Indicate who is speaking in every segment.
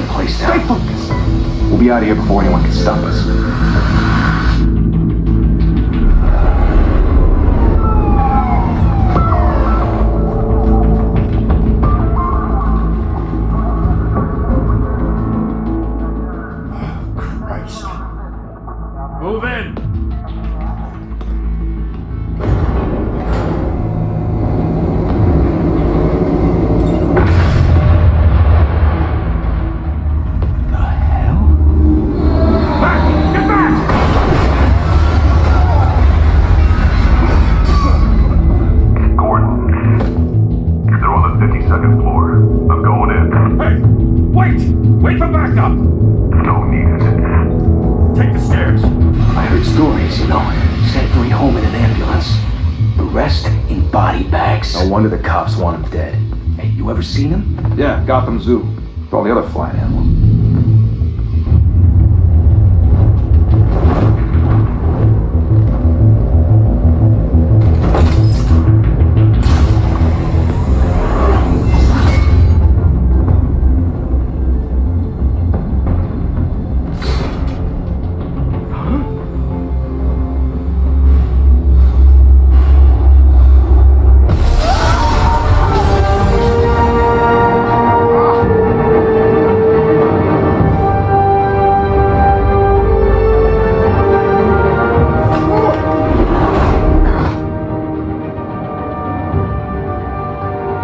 Speaker 1: the place down.
Speaker 2: Stay focused.
Speaker 1: We'll be out of here before anyone can stop us.
Speaker 3: Move in!
Speaker 1: The hell?
Speaker 3: Back! Get back!
Speaker 4: Gordon, they're on the 52nd floor. I'm going in.
Speaker 3: Hey! Wait! Wait for backup!
Speaker 4: Don't need it.
Speaker 3: Take the stairs.
Speaker 1: I heard stories, you know. Sent three home in an ambulance. The rest in body bags. No wonder the cops want him dead. Hey, you ever seen him?
Speaker 5: Yeah, Gotham Zoo. With all the other flying animals.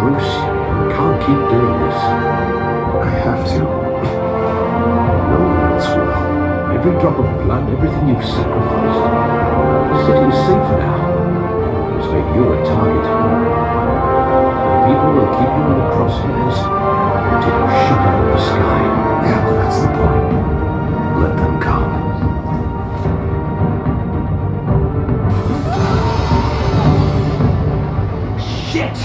Speaker 6: Bruce, you can't keep doing this.
Speaker 5: I have to.
Speaker 6: No, that's well. Every drop of blood, everything you've sacrificed. The city is safer now. It's made you a target. People will keep you in the crosshairs until you shut out of the sky.
Speaker 5: Yeah, well, that's the point. Let them come.
Speaker 1: Shit!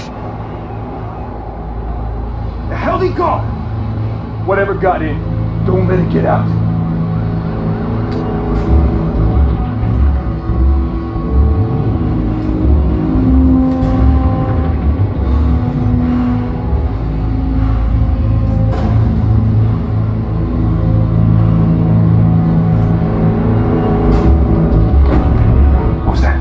Speaker 1: The hell'd he go? Whatever got in, don't let it get out. What was that?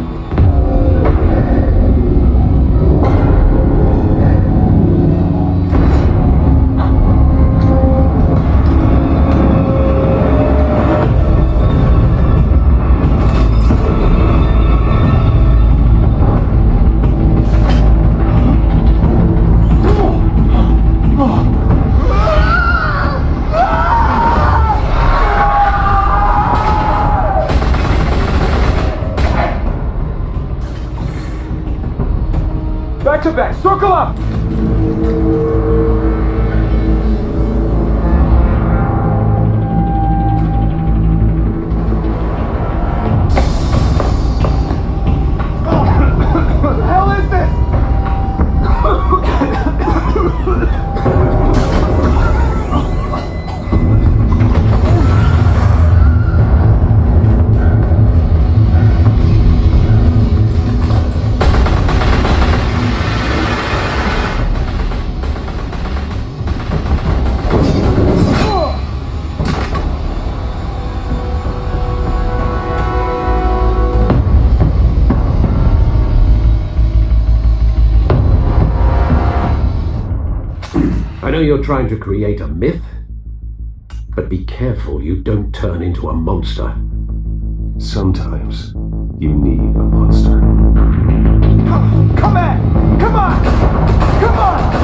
Speaker 1: Back to back, circle up! What the hell is this?
Speaker 6: I know you're trying to create a myth, but be careful you don't turn into a monster.
Speaker 5: Sometimes you need a monster.
Speaker 1: Come on! Come on! Come on!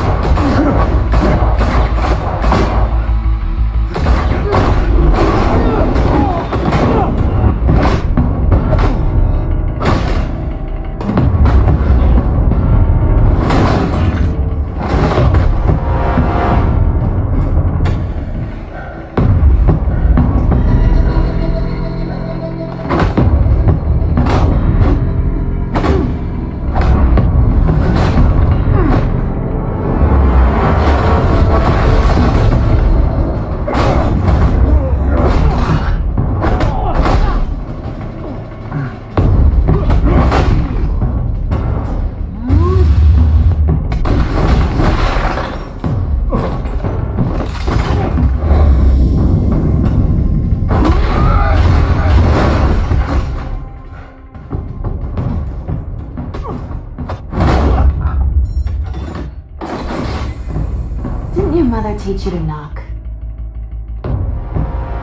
Speaker 2: you to knock.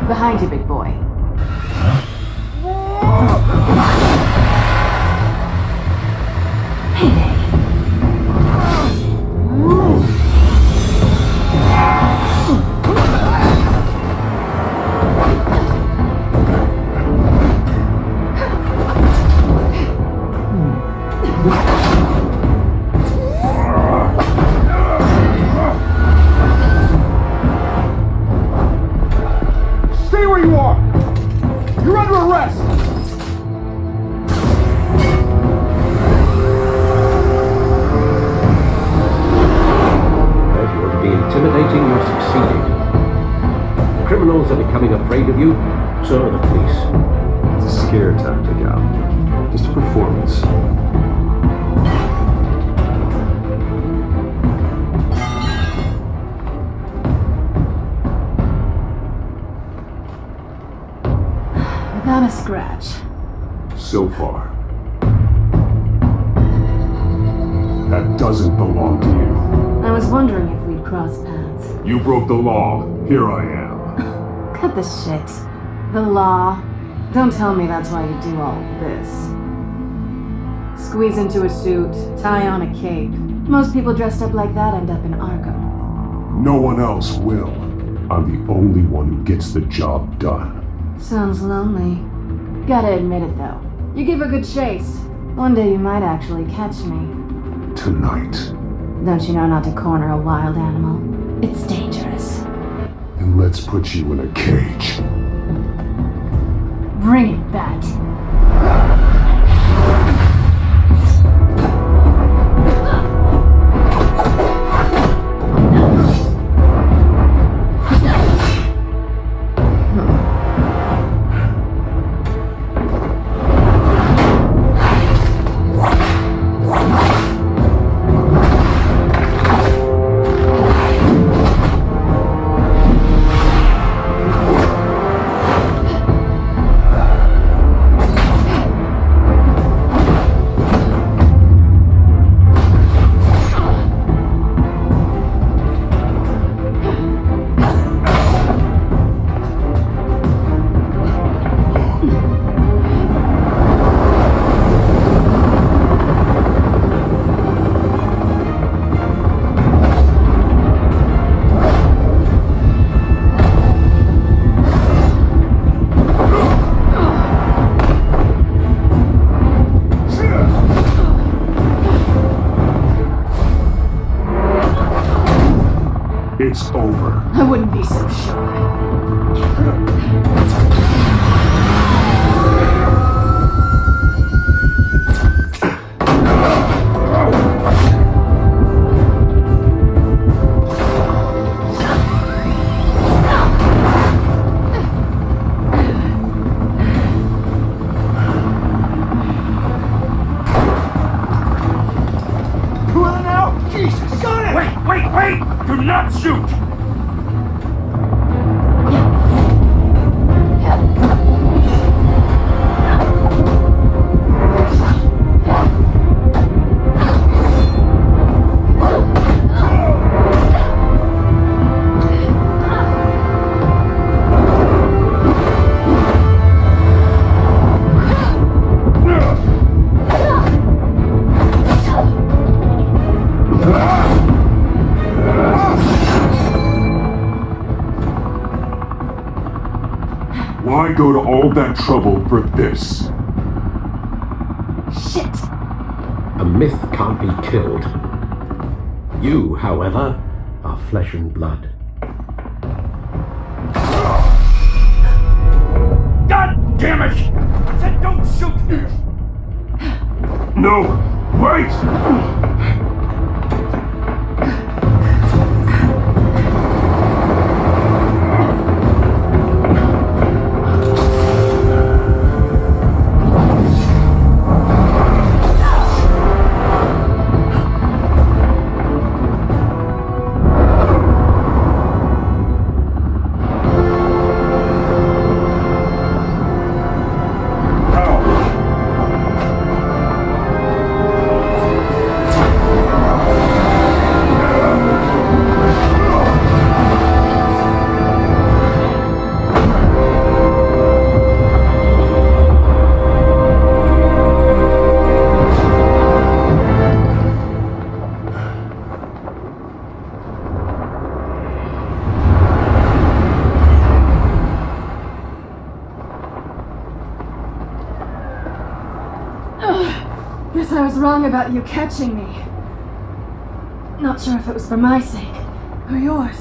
Speaker 2: Behind you, big boy. Payday.
Speaker 6: Stay where you are! You're under arrest! If you're to be intimidating, you're succeeding. Criminals are becoming afraid of you, so are the police.
Speaker 5: It's a scare tactic, Al. Just a performance.
Speaker 2: Without a scratch.
Speaker 6: So far. That doesn't belong to you.
Speaker 2: I was wondering if we'd cross paths.
Speaker 6: You broke the law. Here I am.
Speaker 2: Cut the shit. The law. Don't tell me that's why you do all this. Squeeze into a suit, tie on a cape. Most people dressed up like that end up in Arkham.
Speaker 6: No one else will. I'm the only one who gets the job done.
Speaker 2: Sounds lonely. Gotta admit it though. You give a good chase. One day you might actually catch me.
Speaker 6: Tonight.
Speaker 2: Don't you know not to corner a wild animal? It's dangerous.
Speaker 6: And let's put you in a cage.
Speaker 2: Bring it, Bat.
Speaker 6: It's over.
Speaker 2: I wouldn't be so sure.
Speaker 3: Wait! Do not shoot!
Speaker 6: Why go to all that trouble for this?
Speaker 2: Shit!
Speaker 6: A myth can't be killed. You, however, are flesh and blood.
Speaker 3: God damn it! I said don't shoot!
Speaker 6: No! Wait!
Speaker 2: I was wrong about you catching me. Not sure if it was for my sake or yours.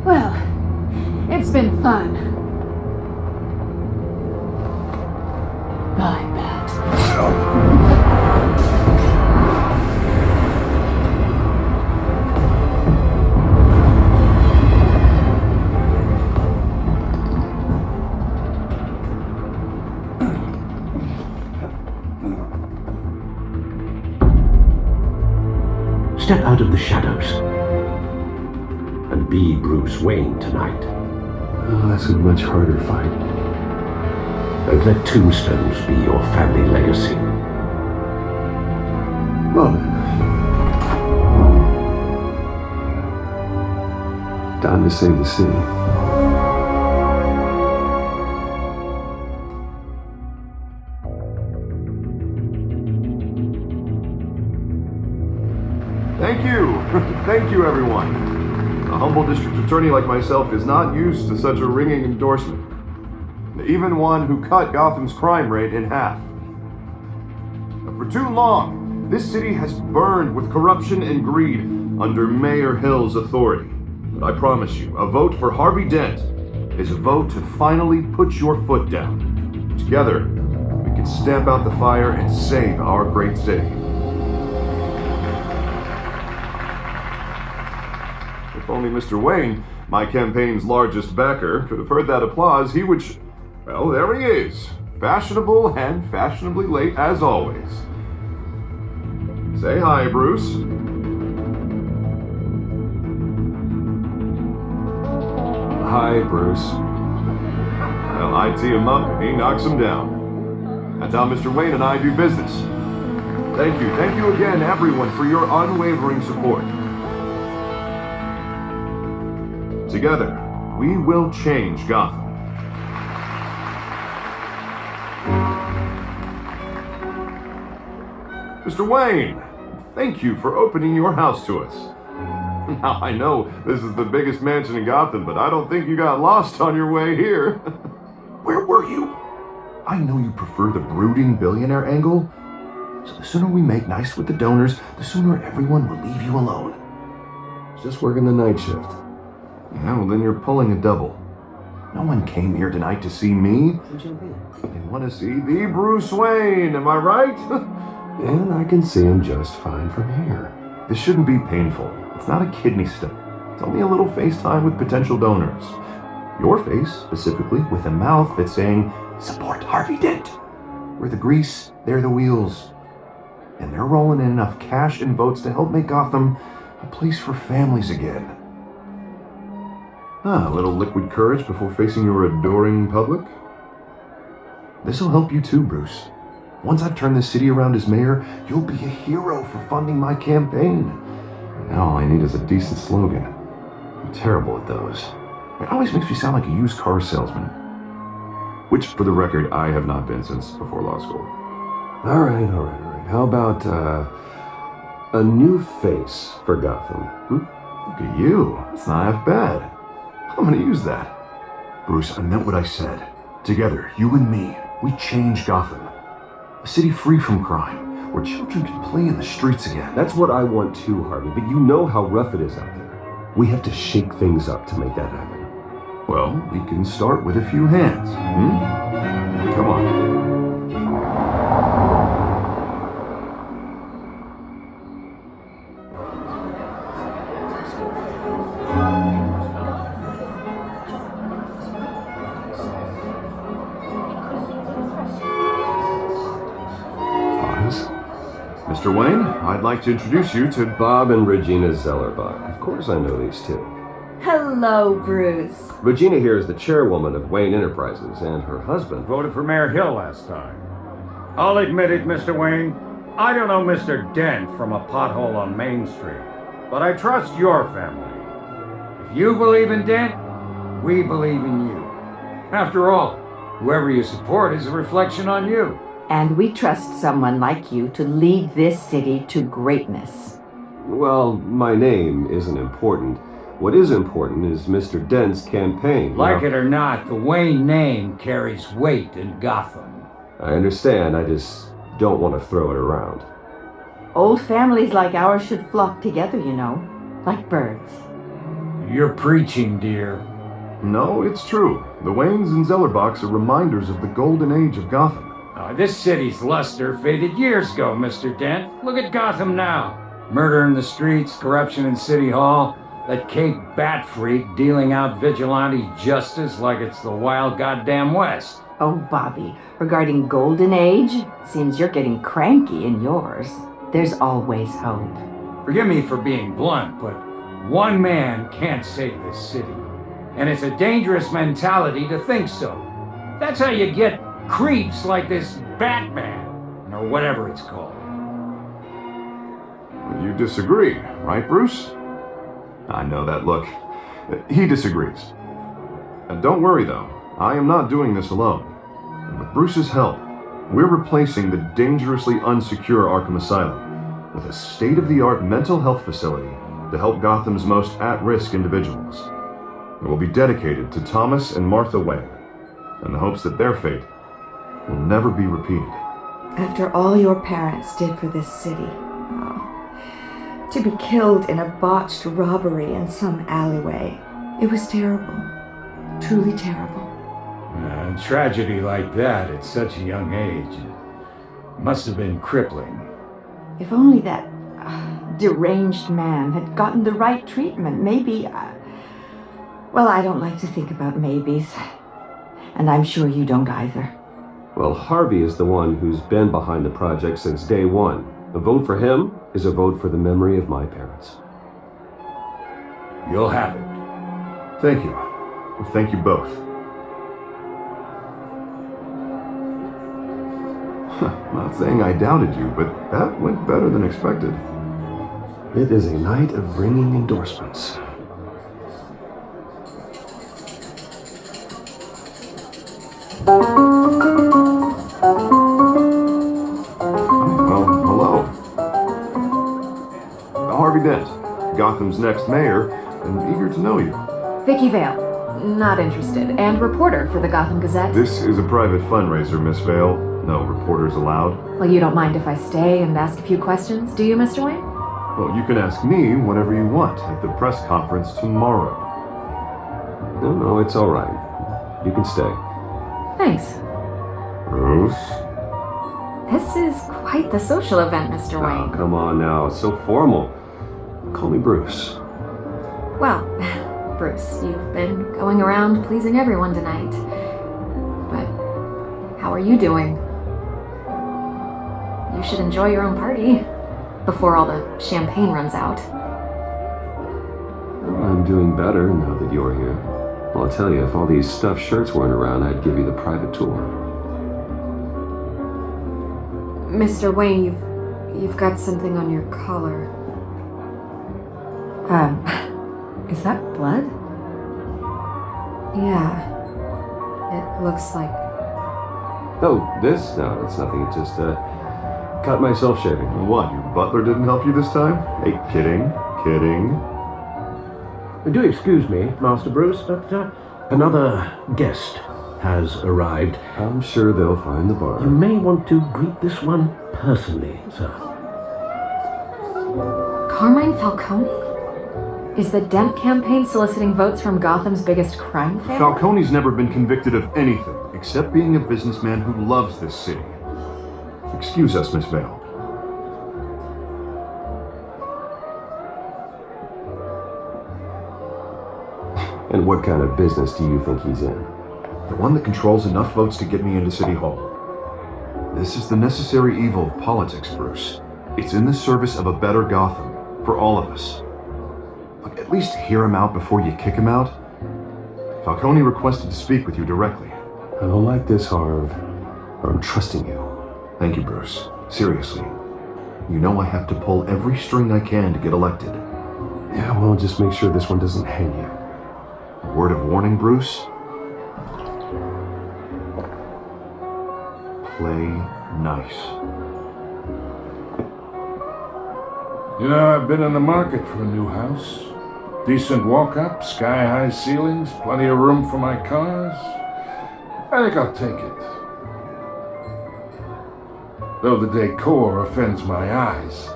Speaker 2: Well, it's been fun. Bye, Pat.
Speaker 6: Step out of the shadows and be Bruce Wayne tonight.
Speaker 5: Oh, that's a much harder fight.
Speaker 6: And let tombstones be your family legacy.
Speaker 5: Well then. Time to save the city.
Speaker 7: Thank you. Thank you, everyone. A humble district attorney like myself is not used to such a ringing endorsement. Even one who cut Gotham's crime rate in half. But for too long, this city has burned with corruption and greed under Mayor Hill's authority. But I promise you, a vote for Harvey Dent is a vote to finally put your foot down. Together, we can stamp out the fire and save our great city. If only Mr. Wayne, my campaign's largest backer, could have heard that applause, he would... Well, there he is. Fashionable and fashionably late as always. Say hi, Bruce.
Speaker 5: Hi, Bruce.
Speaker 7: Well, I tee him up and he knocks him down. That's how Mr. Wayne and I do business. Thank you again, everyone, for your unwavering support. Together, we will change Gotham. Mr. Wayne, thank you for opening your house to us. Now, I know this is the biggest mansion in Gotham, but I don't think you got lost on your way here. Where were you? I know you prefer the brooding billionaire angle, so the sooner we make nice with the donors, the sooner everyone will leave you alone.
Speaker 5: Just working the night shift.
Speaker 7: Yeah, well then you're pulling a double. No one came here tonight to see me. They want to see the Bruce Wayne, am I right?
Speaker 5: And I can see him just fine from here.
Speaker 7: This shouldn't be painful. It's not a kidney stone. It's only a little FaceTime with potential donors. Your face, specifically, with a mouth that's saying, support Harvey Dent. We're the grease, they're the wheels. And they're rolling in enough cash and votes to help make Gotham a place for families again. A little liquid courage before facing your adoring public. This'll help you too, Bruce. Once I've turned this city around as mayor, you'll be a hero for funding my campaign. Now all I need is a decent slogan. I'm terrible at those. It always makes me sound like a used car salesman. Which, for the record, I have not been since before law school.
Speaker 5: All right. How about, a new face for Gotham?
Speaker 7: Look at you. It's not half bad. I'm gonna use that. Bruce, I meant what I said. Together, you and me, we change Gotham. A city free from crime, where children can play in the streets again.
Speaker 5: That's what I want too, Harvey, but you know how rough it is out there. We have to shake things up to make that happen.
Speaker 7: Well, we can start with a few hands, Come on. Mr. Wayne, I'd like to introduce you to
Speaker 5: Bob and Regina Zellerbach. Of course I know these two.
Speaker 8: Hello, Bruce.
Speaker 5: Regina here is the chairwoman of Wayne Enterprises, and her husband
Speaker 3: Voted for Mayor Hill last time. I'll admit it, Mr. Wayne. I don't know Mr. Dent from a pothole on Main Street, but I trust your family. If you believe in Dent, we believe in you. After all, whoever you support is a reflection on you.
Speaker 8: And we trust someone like you to lead this city to greatness.
Speaker 5: Well, my name isn't important. What is important is Mr. Dent's campaign.
Speaker 3: Like it or not, the Wayne name carries weight in Gotham.
Speaker 5: I understand, I just don't want to throw it around.
Speaker 8: Old families like ours should flock together, you know, like birds.
Speaker 3: You're preaching, dear.
Speaker 7: No, it's true. The Waynes and Zellerbachs are reminders of the golden age of Gotham.
Speaker 3: This city's luster faded years ago, Mr. Dent. Look at Gotham now. Murder in the streets, corruption in City Hall, that Cape Bat Freak dealing out vigilante justice like it's the wild goddamn West.
Speaker 8: Oh, Bobby, regarding Golden Age, seems you're getting cranky in yours. There's always hope.
Speaker 3: Forgive me for being blunt, but one man can't save this city. And it's a dangerous mentality to think so. That's how you get creeps like this Batman, or whatever it's called.
Speaker 7: You disagree, right, Bruce? I know that look. He disagrees. And don't worry, though. I am not doing this alone. And with Bruce's help, we're replacing the dangerously unsecure Arkham Asylum with a state-of-the-art mental health facility to help Gotham's most at-risk individuals. It will be dedicated to Thomas and Martha Wayne, in the hopes that their fate will never be repeated.
Speaker 9: After all your parents did for this city, to be killed in a botched robbery in some alleyway, it was terrible. Truly terrible.
Speaker 3: A tragedy like that at such a young age must have been crippling.
Speaker 8: If only that deranged man had gotten the right treatment, maybe... well, I don't like to think about maybes. And I'm sure you don't either.
Speaker 5: Well, Harvey is the one who's been behind the project since day one. A vote for him is a vote for the memory of my parents.
Speaker 3: You'll have it.
Speaker 7: Thank you. Thank you both. Not saying I doubted you, but that went better than expected.
Speaker 5: It is a night of ringing endorsements.
Speaker 7: Well, hello. Harvey Dent, Gotham's next mayor, and eager to know you.
Speaker 2: Vicky Vale, not interested, and reporter for the Gotham Gazette.
Speaker 7: This is a private fundraiser, Miss Vale. No reporters allowed.
Speaker 2: Well, you don't mind if I stay and ask a few questions, do you, Mr. Wayne?
Speaker 7: Well, you can ask me whatever you want at the press conference tomorrow.
Speaker 5: No, it's all right. You can stay.
Speaker 2: Thanks.
Speaker 7: Bruce?
Speaker 2: This is quite the social event, Mr.
Speaker 5: Oh,
Speaker 2: Wayne.
Speaker 5: come on now. It's so formal. Call me Bruce.
Speaker 2: Well, Bruce, you've been going around pleasing everyone tonight. But how are you doing? You should enjoy your own party before all the champagne runs out.
Speaker 5: Well, I'm doing better now that you're here. Well, I'll tell you, if all these stuffed shirts weren't around, I'd give you the private tour.
Speaker 2: Mr. Wayne, you've got something on your collar. Is that blood? Yeah. It looks like...
Speaker 5: Oh, this? No, it's nothing. It just, cut myself shaving.
Speaker 7: What, your butler didn't help you this time? Hey, kidding.
Speaker 6: Do excuse me, Master Bruce, but another guest has arrived.
Speaker 5: I'm sure they'll find the bar.
Speaker 6: You may want to greet this one personally, sir.
Speaker 2: Carmine Falcone? Is the Dent campaign soliciting votes from Gotham's biggest crime family?
Speaker 7: Falcone's never been convicted of anything, except being a businessman who loves this city. Excuse us, Miss Vale.
Speaker 5: And what kind of business do you think he's in?
Speaker 7: The one that controls enough votes to get me into City Hall. This is the necessary evil of politics, Bruce. It's in the service of a better Gotham, for all of us. Look, at least hear him out before you kick him out. Falcone requested to speak with you directly.
Speaker 5: I don't like this, Harv. But I'm trusting you.
Speaker 7: Thank you, Bruce. Seriously. You know I have to pull every string I can to get elected.
Speaker 5: Yeah, well, just make sure this one doesn't hang you.
Speaker 7: A word of warning, Bruce? Play nice.
Speaker 3: You know, I've been in the market for a new house.
Speaker 10: Decent walk-up, sky-high ceilings, plenty of room for my cars. I think I'll take it. Though the decor offends my eyes.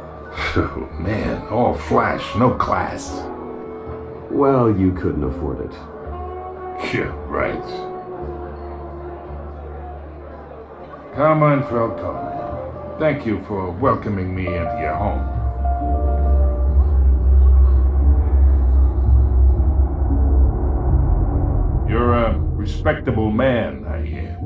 Speaker 10: Oh, man, all flash, no class.
Speaker 5: Well, you couldn't afford it.
Speaker 10: Yeah, right. Carmine Falcone, thank you for welcoming me into your home. You're a respectable man, I hear.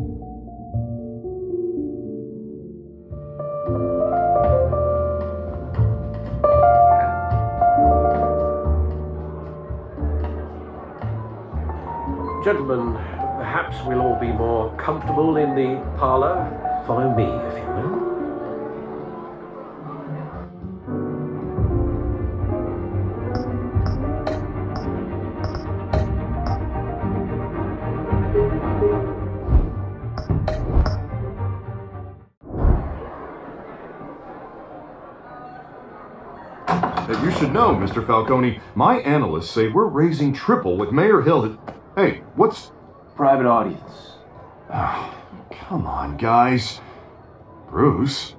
Speaker 6: Gentlemen, perhaps we'll all be more comfortable in the parlor. Follow me, if you will.
Speaker 7: You should know, Mr. Falcone, my analysts say we're raising triple what Mayor Hill had... Hey, what's...
Speaker 1: Private audience.
Speaker 7: Oh, come on, guys. Bruce?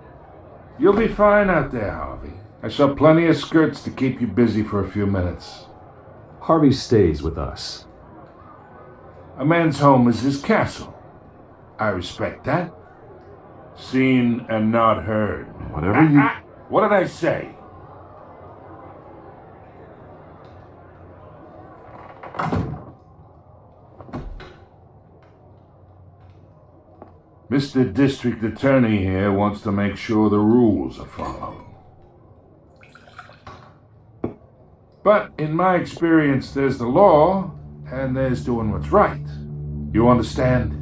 Speaker 10: You'll be fine out there, Harvey. I saw plenty of skirts to keep you busy for a few minutes.
Speaker 5: Harvey stays with us.
Speaker 10: A man's home is his castle. I respect that. Seen and not heard.
Speaker 7: Whatever you...
Speaker 10: What did I say? Mr. District Attorney here wants to make sure the rules are followed. But in my experience, there's the law, and there's doing what's right. You understand?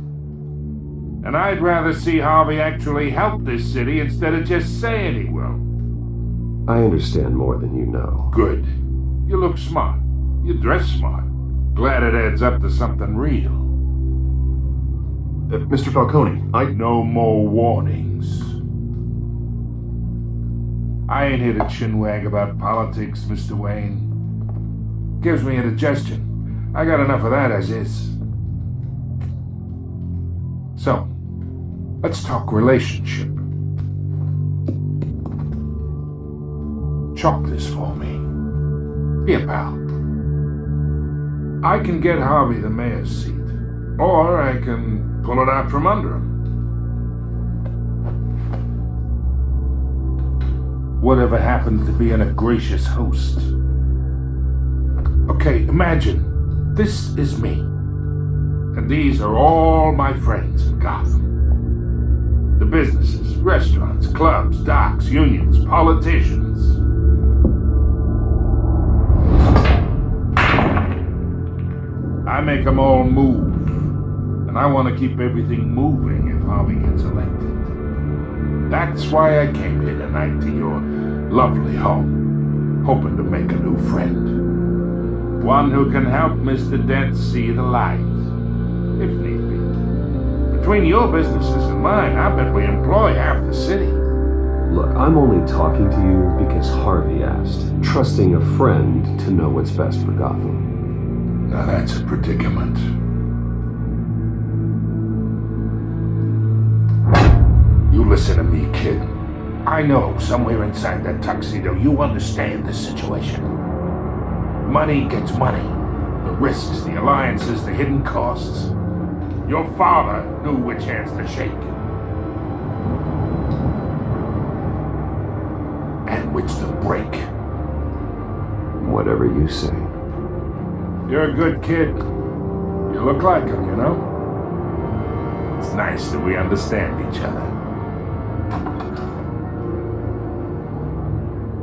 Speaker 10: And I'd rather see Harvey actually help this city instead of just saying he will.
Speaker 5: I understand more than you know.
Speaker 10: Good. You look smart. You dress smart. Glad it adds up to something real.
Speaker 7: Mr. Falcone,
Speaker 10: No more warnings. I ain't here to chinwag about politics, Mr. Wayne. Gives me indigestion. I got enough of that as is. So, let's talk relationship. Chalk this for me. Be a pal. I can get Harvey the mayor's seat, or I can pull it out from under him. Whatever happens to being a gracious host? Okay, imagine this is me, and these are all my friends in Gotham. The businesses, restaurants, clubs, docks, unions, politicians. I make them all move. And I want to keep everything moving if Harvey gets elected. That's why I came here tonight to your lovely home, hoping to make a new friend. One who can help Mr. Dent see the light, if need be. Between your businesses and mine, I bet we employ half the city.
Speaker 5: Look, I'm only talking to you because Harvey asked, trusting a friend to know what's best for Gotham.
Speaker 10: Now that's a predicament. You listen to me, kid. I know somewhere inside that tuxedo you understand this situation. Money gets money. The risks, the alliances, the hidden costs. Your father knew which hands to shake. And which to break.
Speaker 5: Whatever you say.
Speaker 10: You're a good kid. You look like him, you know? It's nice that we understand each other.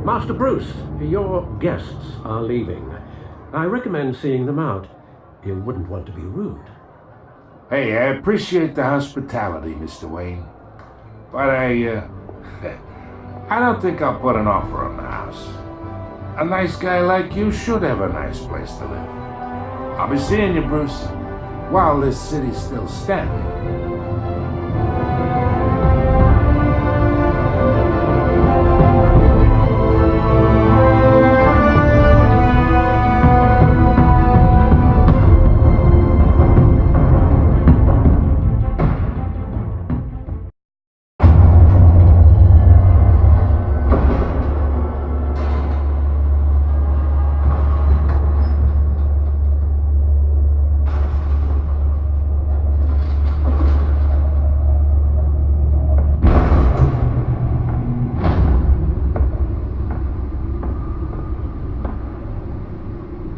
Speaker 6: Master Bruce, your guests are leaving. I recommend seeing them out. You wouldn't want to be rude.
Speaker 10: Hey, I appreciate the hospitality, Mr. Wayne. But I don't think I'll put an offer on the house. A nice guy like you should have a nice place to live. I'll be seeing you, Bruce, while this city's still standing.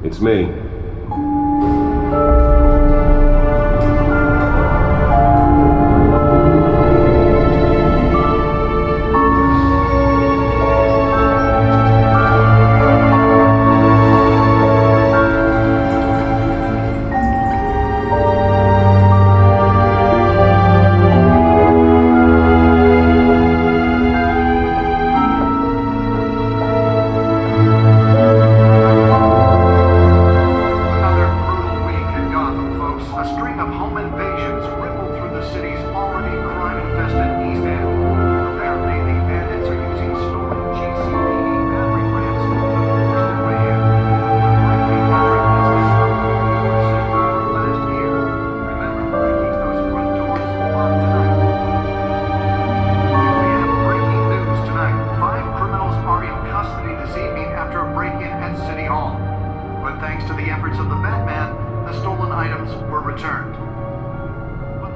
Speaker 5: It's me.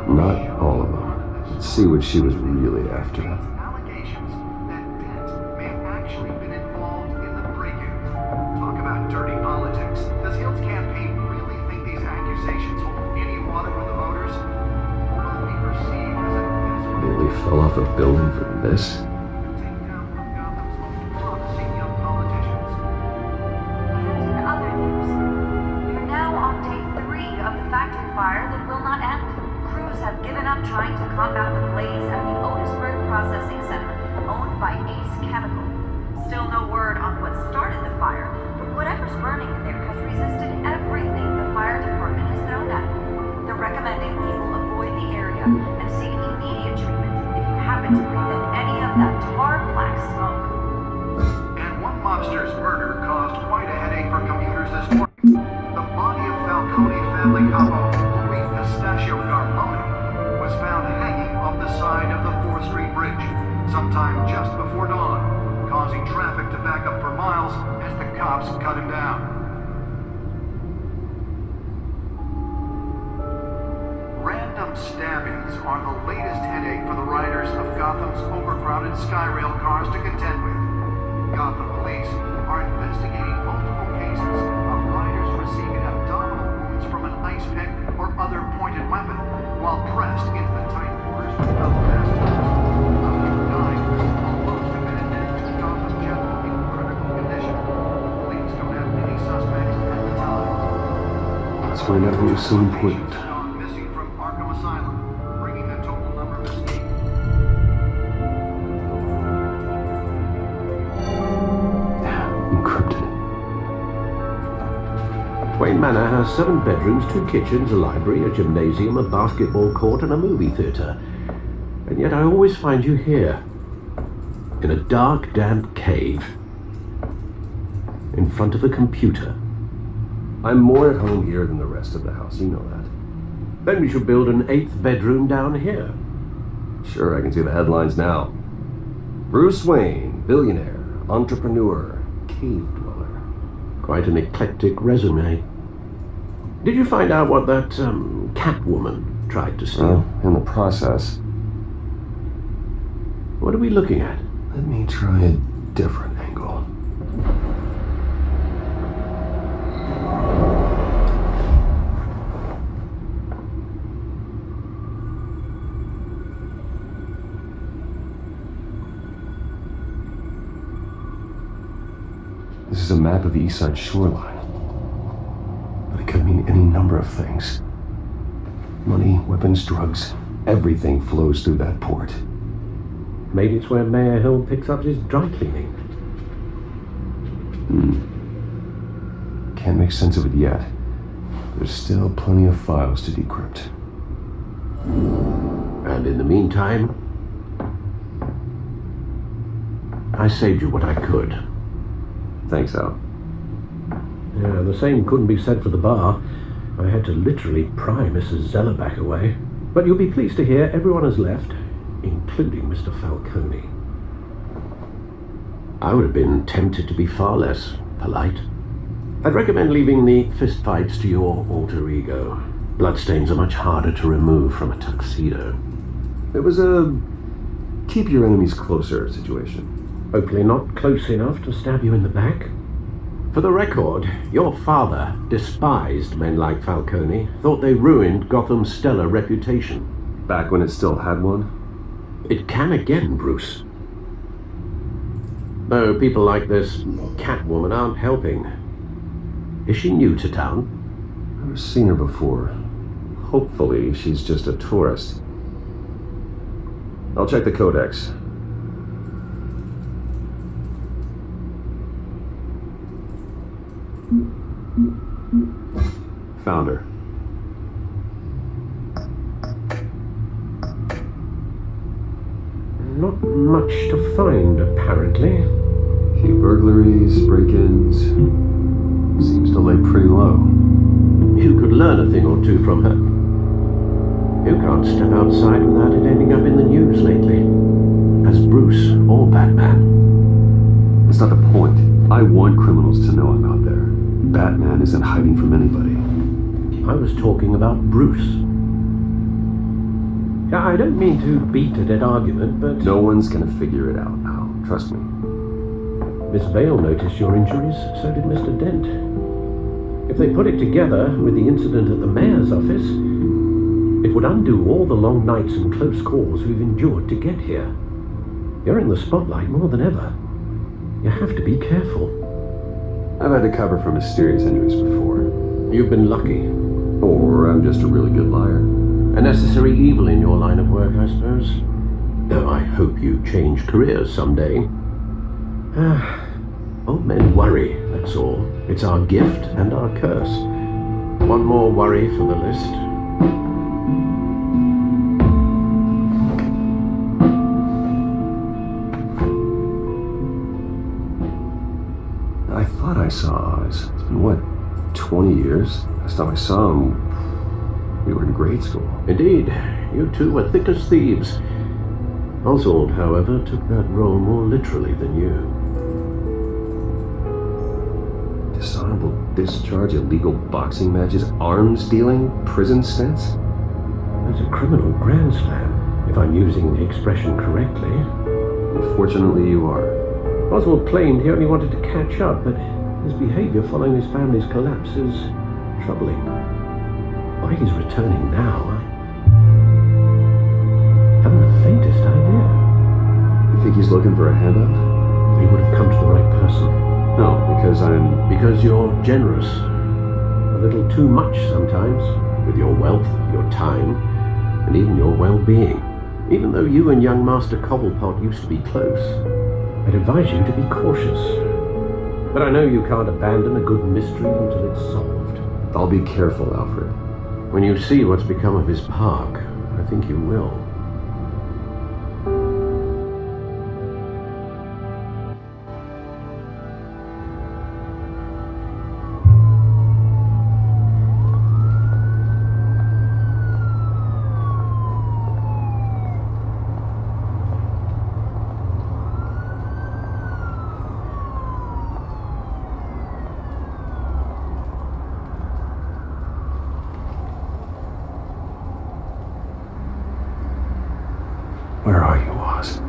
Speaker 5: Not all of them. Let's see what she was really after.
Speaker 11: Allegations that Dent may have actually been involved in the break-in. Talk about dirty politics. Does Hill's campaign really think these accusations hold any water with the voters? Or will it be perceived as a desperate...
Speaker 5: Nearly fell off a building for this.
Speaker 11: take down one of Gotham's most promising young politicians?
Speaker 12: And in other news, we are now on day 3 of the factory fire that will not end. Crews have given up trying to combat the blaze at the Otisburg Processing Center, owned by Ace Chemical. Still no word on what started the fire, but whatever's burning in there has resisted everything the fire department has thrown at it. They're recommending people avoid the area and seek immediate treatment if you happen to breathe in any of that tar black smoke.
Speaker 11: And one mobster's murder caused quite a headache for commuters this morning. The body of Falcone family capo, Louis Pistachio Garmoni, was found hanging off the side of the 4th Street Bridge, sometime just before dawn, causing traffic to back up for miles as the cops cut him down. Random stabbings are the latest headache for the riders of Gotham's overcrowded Skyrail cars to contend with. Gotham police are investigating multiple cases of riders receiving abdominal wounds from an ice pick or other pointed weapon while pressed into the tight quarters of fellow passengers. A few died, while most have been admitted to Gotham General in critical condition. Police don't have any suspects at the time.
Speaker 5: That's why never was so important.
Speaker 11: Missing from Arkham Asylum, bringing the total number of escaped.
Speaker 5: Encrypted. Wayne Manor has 7 bedrooms, 2 kitchens, a library, a gymnasium, a basketball court, and a movie theater. And yet I always find you here, in a dark, damp cave, in front of a computer. I'm more at home here than the rest of the house, you know that. Then we should build an 8th bedroom down here. Sure, I can see the headlines now. Bruce Wayne, billionaire, entrepreneur, cave dweller. Quite an eclectic resume. Did you find out what that, Catwoman tried to steal?
Speaker 7: In the process.
Speaker 5: What are we looking at?
Speaker 7: Let me try a different angle. This is a map of the East Side shoreline. But it could mean any number of things. Money, weapons, drugs, everything flows through that port.
Speaker 5: Maybe it's where Mayor Hill picks up his dry cleaning.
Speaker 7: Can't make sense of it yet. There's still plenty of files to decrypt.
Speaker 5: And in the meantime, I saved you what I could.
Speaker 7: Thanks, Al.
Speaker 5: Yeah, the same couldn't be said for the bar. I had to literally pry Mrs. Zellerback away. But you'll be pleased to hear everyone has left, including Mr. Falcone. I would have been tempted to be far less polite. I'd recommend leaving the fistfights to your alter ego. Bloodstains are much harder to remove from a tuxedo.
Speaker 7: It was a keep your enemies closer situation.
Speaker 5: Hopefully not close enough to stab you in the back.
Speaker 6: For the record, your father despised men like Falcone, thought they ruined Gotham's stellar reputation.
Speaker 5: Back when it still had one?
Speaker 6: It can again, Bruce. Though people like this Catwoman aren't helping. Is she new to town?
Speaker 5: I've never seen her before. Hopefully, she's just a tourist. I'll check the codex. Found her.
Speaker 6: Not much to find, apparently.
Speaker 5: A few burglaries, break-ins. Seems to lay pretty low.
Speaker 6: You could learn a thing or two from her. You can't step outside without it ending up in the news lately. As Bruce or Batman.
Speaker 5: That's not the point. I want criminals to know I'm out there. Batman isn't hiding from anybody.
Speaker 6: I was talking about Bruce. Yeah, I don't mean to beat a dead argument, but...
Speaker 5: No one's gonna figure it out now. Trust me.
Speaker 6: Miss Vale noticed your injuries, so did Mr. Dent. If they put it together with the incident at the mayor's office, it would undo all the long nights and close calls we've endured to get here. You're in the spotlight more than ever. You have to be careful.
Speaker 5: I've had to cover for mysterious injuries before.
Speaker 6: You've been lucky.
Speaker 5: Or I'm just a really good liar.
Speaker 6: A necessary evil in your line of work, I suppose. Though I hope you change careers someday. Old men worry, that's all. It's our gift and our curse. One more worry for the list.
Speaker 5: I thought I saw Oz. It's been, what, 20 years? Last time I saw him, we were in grade school.
Speaker 6: Indeed, you two were thick as thieves. Oswald, however, took that role more literally than you.
Speaker 5: Dishonorable discharge, illegal boxing matches, arms dealing, prison stints?
Speaker 6: That's a criminal grand slam, if I'm using the expression correctly.
Speaker 5: Unfortunately, you are.
Speaker 6: Oswald claimed he only wanted to catch up, but his behavior following his family's collapse is troubling. Why he's returning now, I haven't the faintest idea.
Speaker 5: You think he's looking for a handout?
Speaker 6: He would have come to the right person.
Speaker 5: No, because
Speaker 6: you're generous. A little too much sometimes, with your wealth, your time, and even your well-being. Even though you and young Master Cobblepot used to be close, I'd advise you to be cautious. But I know you can't abandon a good mystery until it's solved.
Speaker 5: I'll be careful, Alfred.
Speaker 6: When you see what's become of his park, I think you will.
Speaker 5: Where are you, Oz?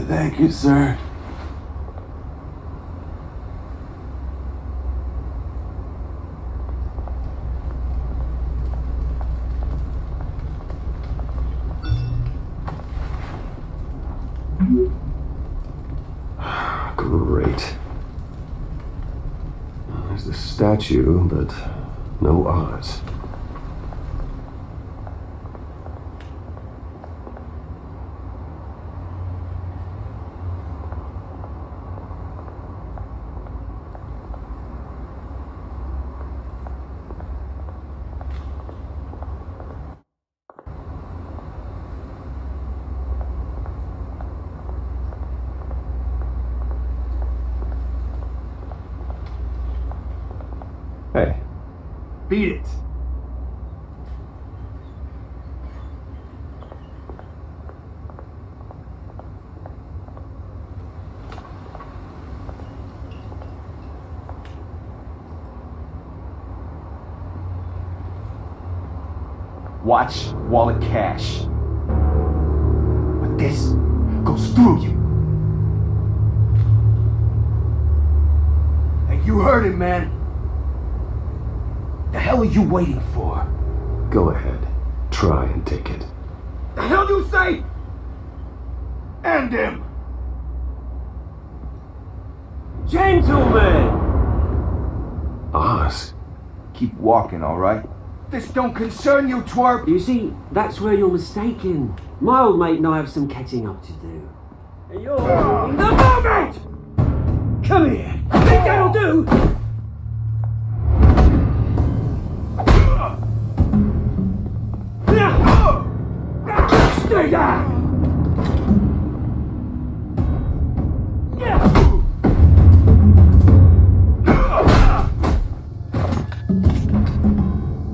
Speaker 13: Thank you, sir.
Speaker 5: Great. There's the statue, but no Oz. Hey.
Speaker 1: Beat it. Watch wallet cash. But this goes through you. Hey, you heard it, man. The hell are you waiting for?
Speaker 5: Go ahead. Try and take it.
Speaker 1: The hell do you say? End him!
Speaker 14: Gentlemen!
Speaker 5: Oz.
Speaker 1: Keep walking, alright? This don't concern you, twerp!
Speaker 14: You see, that's where you're mistaken. My old mate and I have some catching up to do. And you're in the moment! Come here! Think that'll do? Stay down!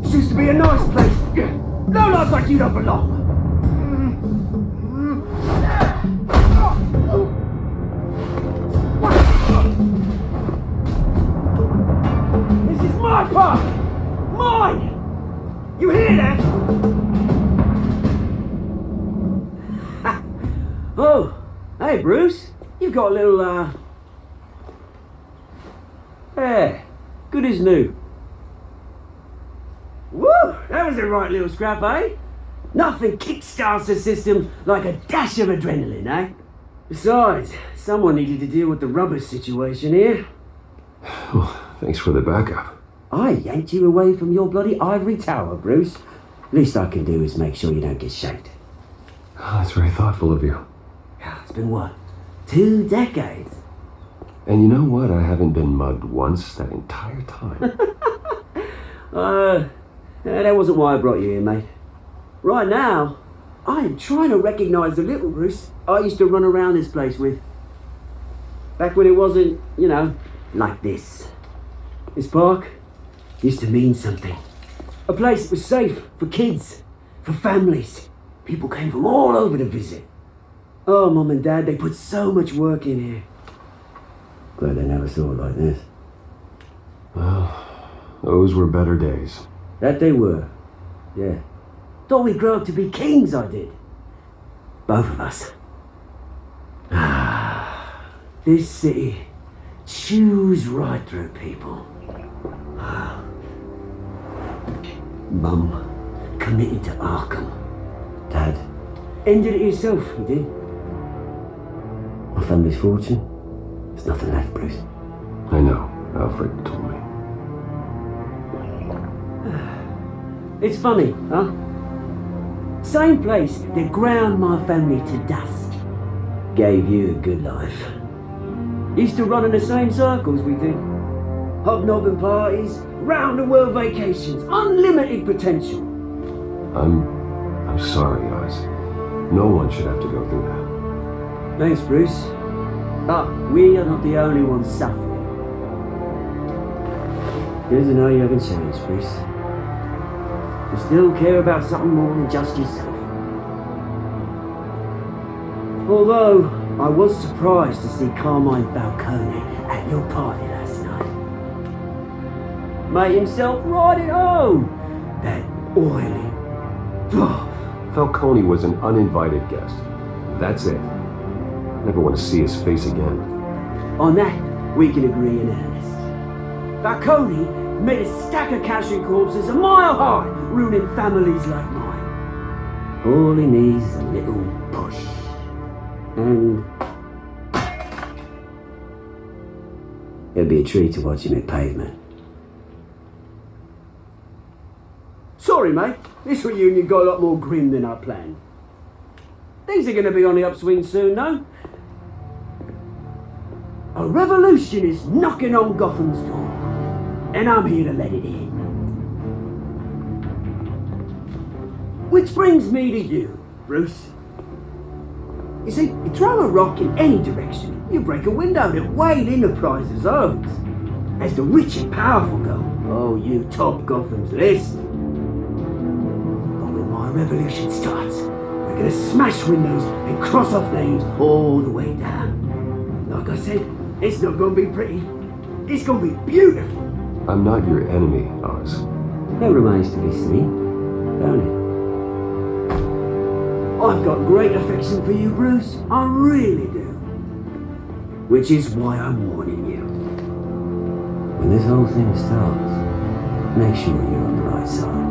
Speaker 14: This used to be a nice place. No life like you don't belong. This is my park! Mine! You hear that? Oh, hey Bruce. You've got a little, yeah, good as new. Woo! That was a right little scrap, eh? Nothing kickstarts the system like a dash of adrenaline, eh? Besides, someone needed to deal with the rubber situation here.
Speaker 5: Well, thanks for the backup.
Speaker 14: I yanked you away from your bloody ivory tower, Bruce. Least I can do is make sure you don't get shaked.
Speaker 5: Oh, that's very thoughtful of you.
Speaker 14: Yeah, it's been what? 2 decades?
Speaker 5: And you know what? I haven't been mugged once that entire time.
Speaker 14: That wasn't why I brought you here, mate. Right now, I am trying to recognize the little Bruce I used to run around this place with. Back when it wasn't, you know, like this. This park used to mean something. A place that was safe for kids, for families. People came from all over to visit. Oh, Mum and Dad, they put so much work in here. Glad they never saw it like this.
Speaker 5: Well, those were better days.
Speaker 14: That they were, yeah. Thought we'd grow up to be kings, I did. Both of us. This city chews right through people. Mum committed to Arkham. Dad ended it himself, he did. My family's fortune, there's nothing left, Bruce.
Speaker 5: I know. Alfred told me.
Speaker 14: It's funny, huh? Same place that ground my family to dust gave you a good life. Used to run in the same circles we did. Hobnobbing parties, round the world vacations, unlimited potential.
Speaker 5: I'm sorry, Oz. No one should have to go through that.
Speaker 14: Thanks, Bruce. But we are not the only ones suffering. Good to know you haven't changed, Bruce. You still care about something more than just yourself. Although, I was surprised to see Carmine Falcone at your party last night. Made himself right at home. That oily...
Speaker 5: Falcone was an uninvited guest. That's it. Never want to see his face again.
Speaker 14: On that, we can agree in earnest. Falcone made a stack of cash and corpses a mile high, ruining families like mine. All he needs is a little push. And it'll be a treat to watch him at pavement. Sorry, mate. This reunion got a lot more grim than I planned. Things are going to be on the upswing soon, though. A revolution is knocking on Gotham's door, and I'm here to let it in. Which brings me to you, Bruce. You see, you throw a rock in any direction, you break a window that Wayne Enterprises owns. As the rich and powerful go, oh Oh, you top Gotham's list. But when my revolution starts, we're gonna smash windows and cross off names all the way down. Like I said, it's not gonna be pretty. It's gonna be beautiful.
Speaker 5: I'm not your enemy, Oz.
Speaker 14: That remains to be seen, don't it? I've got great affection for you, Bruce. I really do. Which is why I'm warning you. When this whole thing starts, make sure you're on the right side.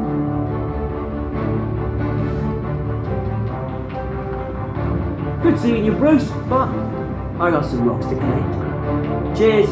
Speaker 14: Good seeing you, Bruce, but I got some rocks to collect. Cheers.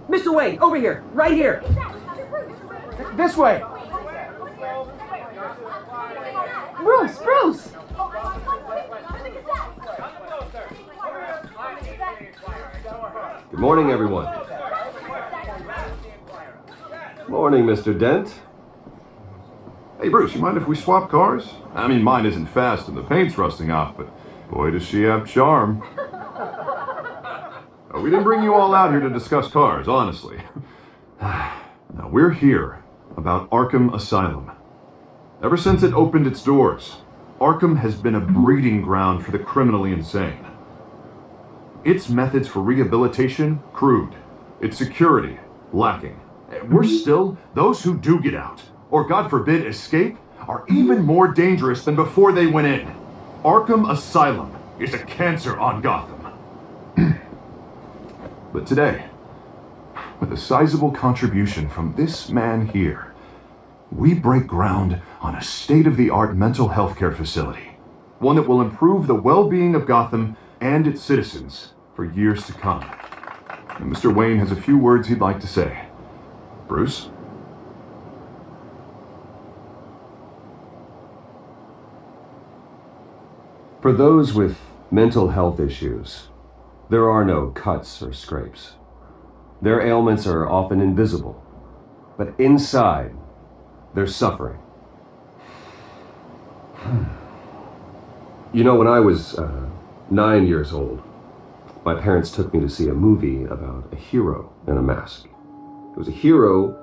Speaker 15: Mr. Wayne, over here, right here. This way.
Speaker 2: Bruce!
Speaker 5: Good morning, everyone. Morning, Mr. Dent.
Speaker 7: Hey, Bruce, you mind if we swap cars? I mean, mine isn't fast and the paint's rusting off, but boy, does she have charm. We didn't bring you all out here to discuss cars, honestly. Now, we're here about Arkham Asylum. Ever since it opened its doors, Arkham has been a breeding ground for the criminally insane. Its methods for rehabilitation, crude. Its security, lacking. Worse still, those who do get out, or God forbid escape, are even more dangerous than before they went in. Arkham Asylum is a cancer on Gotham. But today, with a sizable contribution from this man here, we break ground on a state-of-the-art mental health care facility. One that will improve the well-being of Gotham and its citizens for years to come. And Mr. Wayne has a few words he'd like to say. Bruce?
Speaker 5: For those with mental health issues, there are no cuts or scrapes. Their ailments are often invisible, but inside, they're suffering. You know, when I was 9 years old, my parents took me to see a movie about a hero in a mask. It was a hero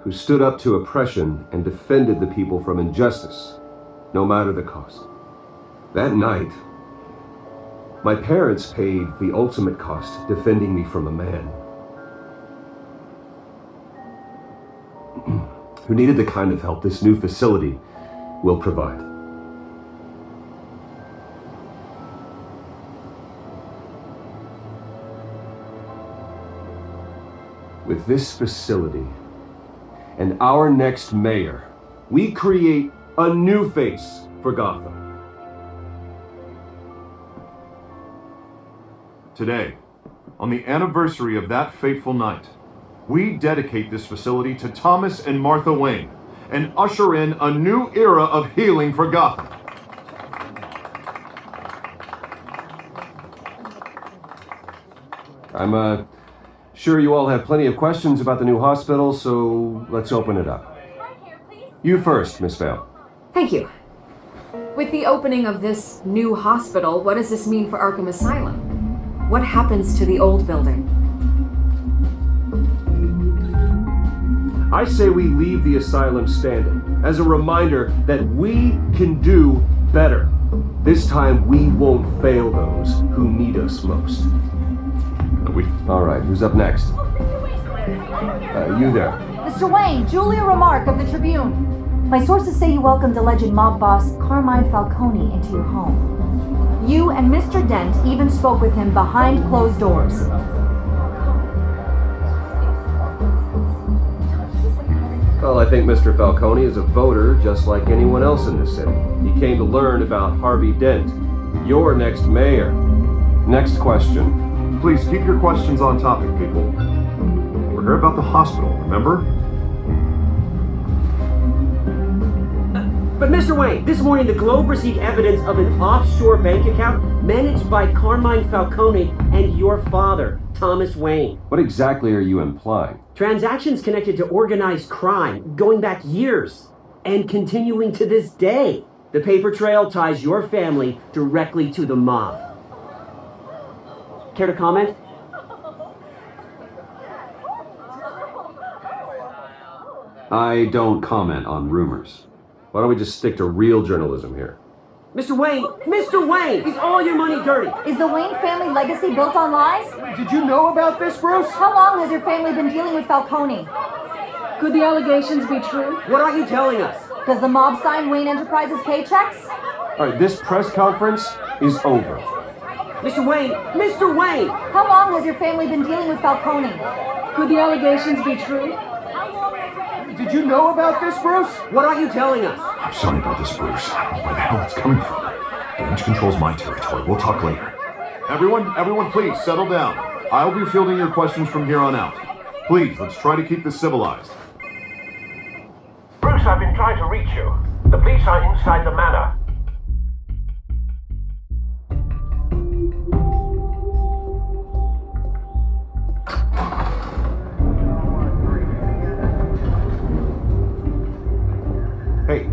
Speaker 5: who stood up to oppression and defended the people from injustice, no matter the cost. That night, my parents paid the ultimate cost defending me from a man who needed the kind of help this new facility will provide. With this facility and our next mayor, we create a new face for Gotham.
Speaker 7: Today, on the anniversary of that fateful night, we dedicate this facility to Thomas and Martha Wayne and usher in a new era of healing for Gotham.
Speaker 5: I'm sure you all have plenty of questions about the new hospital, so let's open it up. You first, Miss Vale.
Speaker 16: Thank you. With the opening of this new hospital, what does this mean for Arkham Asylum? What happens to the old building?
Speaker 5: I say we leave the asylum standing as a reminder that we can do better. This time we won't fail those who need us most. All right, who's up next? You there.
Speaker 17: Mr. Wayne, Julia Remark of the Tribune. My sources say you welcomed alleged mob boss Carmine Falcone into your home. You and Mr. Dent even spoke with him behind closed doors.
Speaker 5: Well, I think Mr. Falcone is a voter just like anyone else in this city. He came to learn about Harvey Dent, your next mayor. Next question.
Speaker 7: Please keep your questions on topic, people. We're here about the hospital, remember?
Speaker 15: But Mr. Wayne, this morning the Globe received evidence of an offshore bank account managed by Carmine Falcone and your father, Thomas Wayne.
Speaker 5: What exactly are you implying?
Speaker 15: Transactions connected to organized crime going back years and continuing to this day. The paper trail ties your family directly to the mob. Care to comment?
Speaker 5: I don't comment on rumors. Why don't we just stick to real journalism here?
Speaker 15: Mr. Wayne, is all your money dirty?
Speaker 17: Is the Wayne family legacy built on lies?
Speaker 7: Did you know about this, Bruce?
Speaker 17: How long has your family been dealing with Falcone?
Speaker 16: Could the allegations be true?
Speaker 15: What are you telling us?
Speaker 17: Does the mob sign Wayne Enterprises paychecks?
Speaker 5: All right, this press conference is over.
Speaker 15: Mr. Wayne!
Speaker 17: How long has your family been dealing with Falcone?
Speaker 16: Could the allegations be true?
Speaker 7: Did you know about this, Bruce?
Speaker 15: What are you telling us?
Speaker 7: I'm sorry about this, Bruce. I don't know where the hell it's coming from. Damage control's my territory. We'll talk later. Everyone, please settle down. I'll be fielding your questions from here on out. Please, let's try to keep this civilized.
Speaker 18: Bruce, I've been trying to reach you. The police are inside the manor.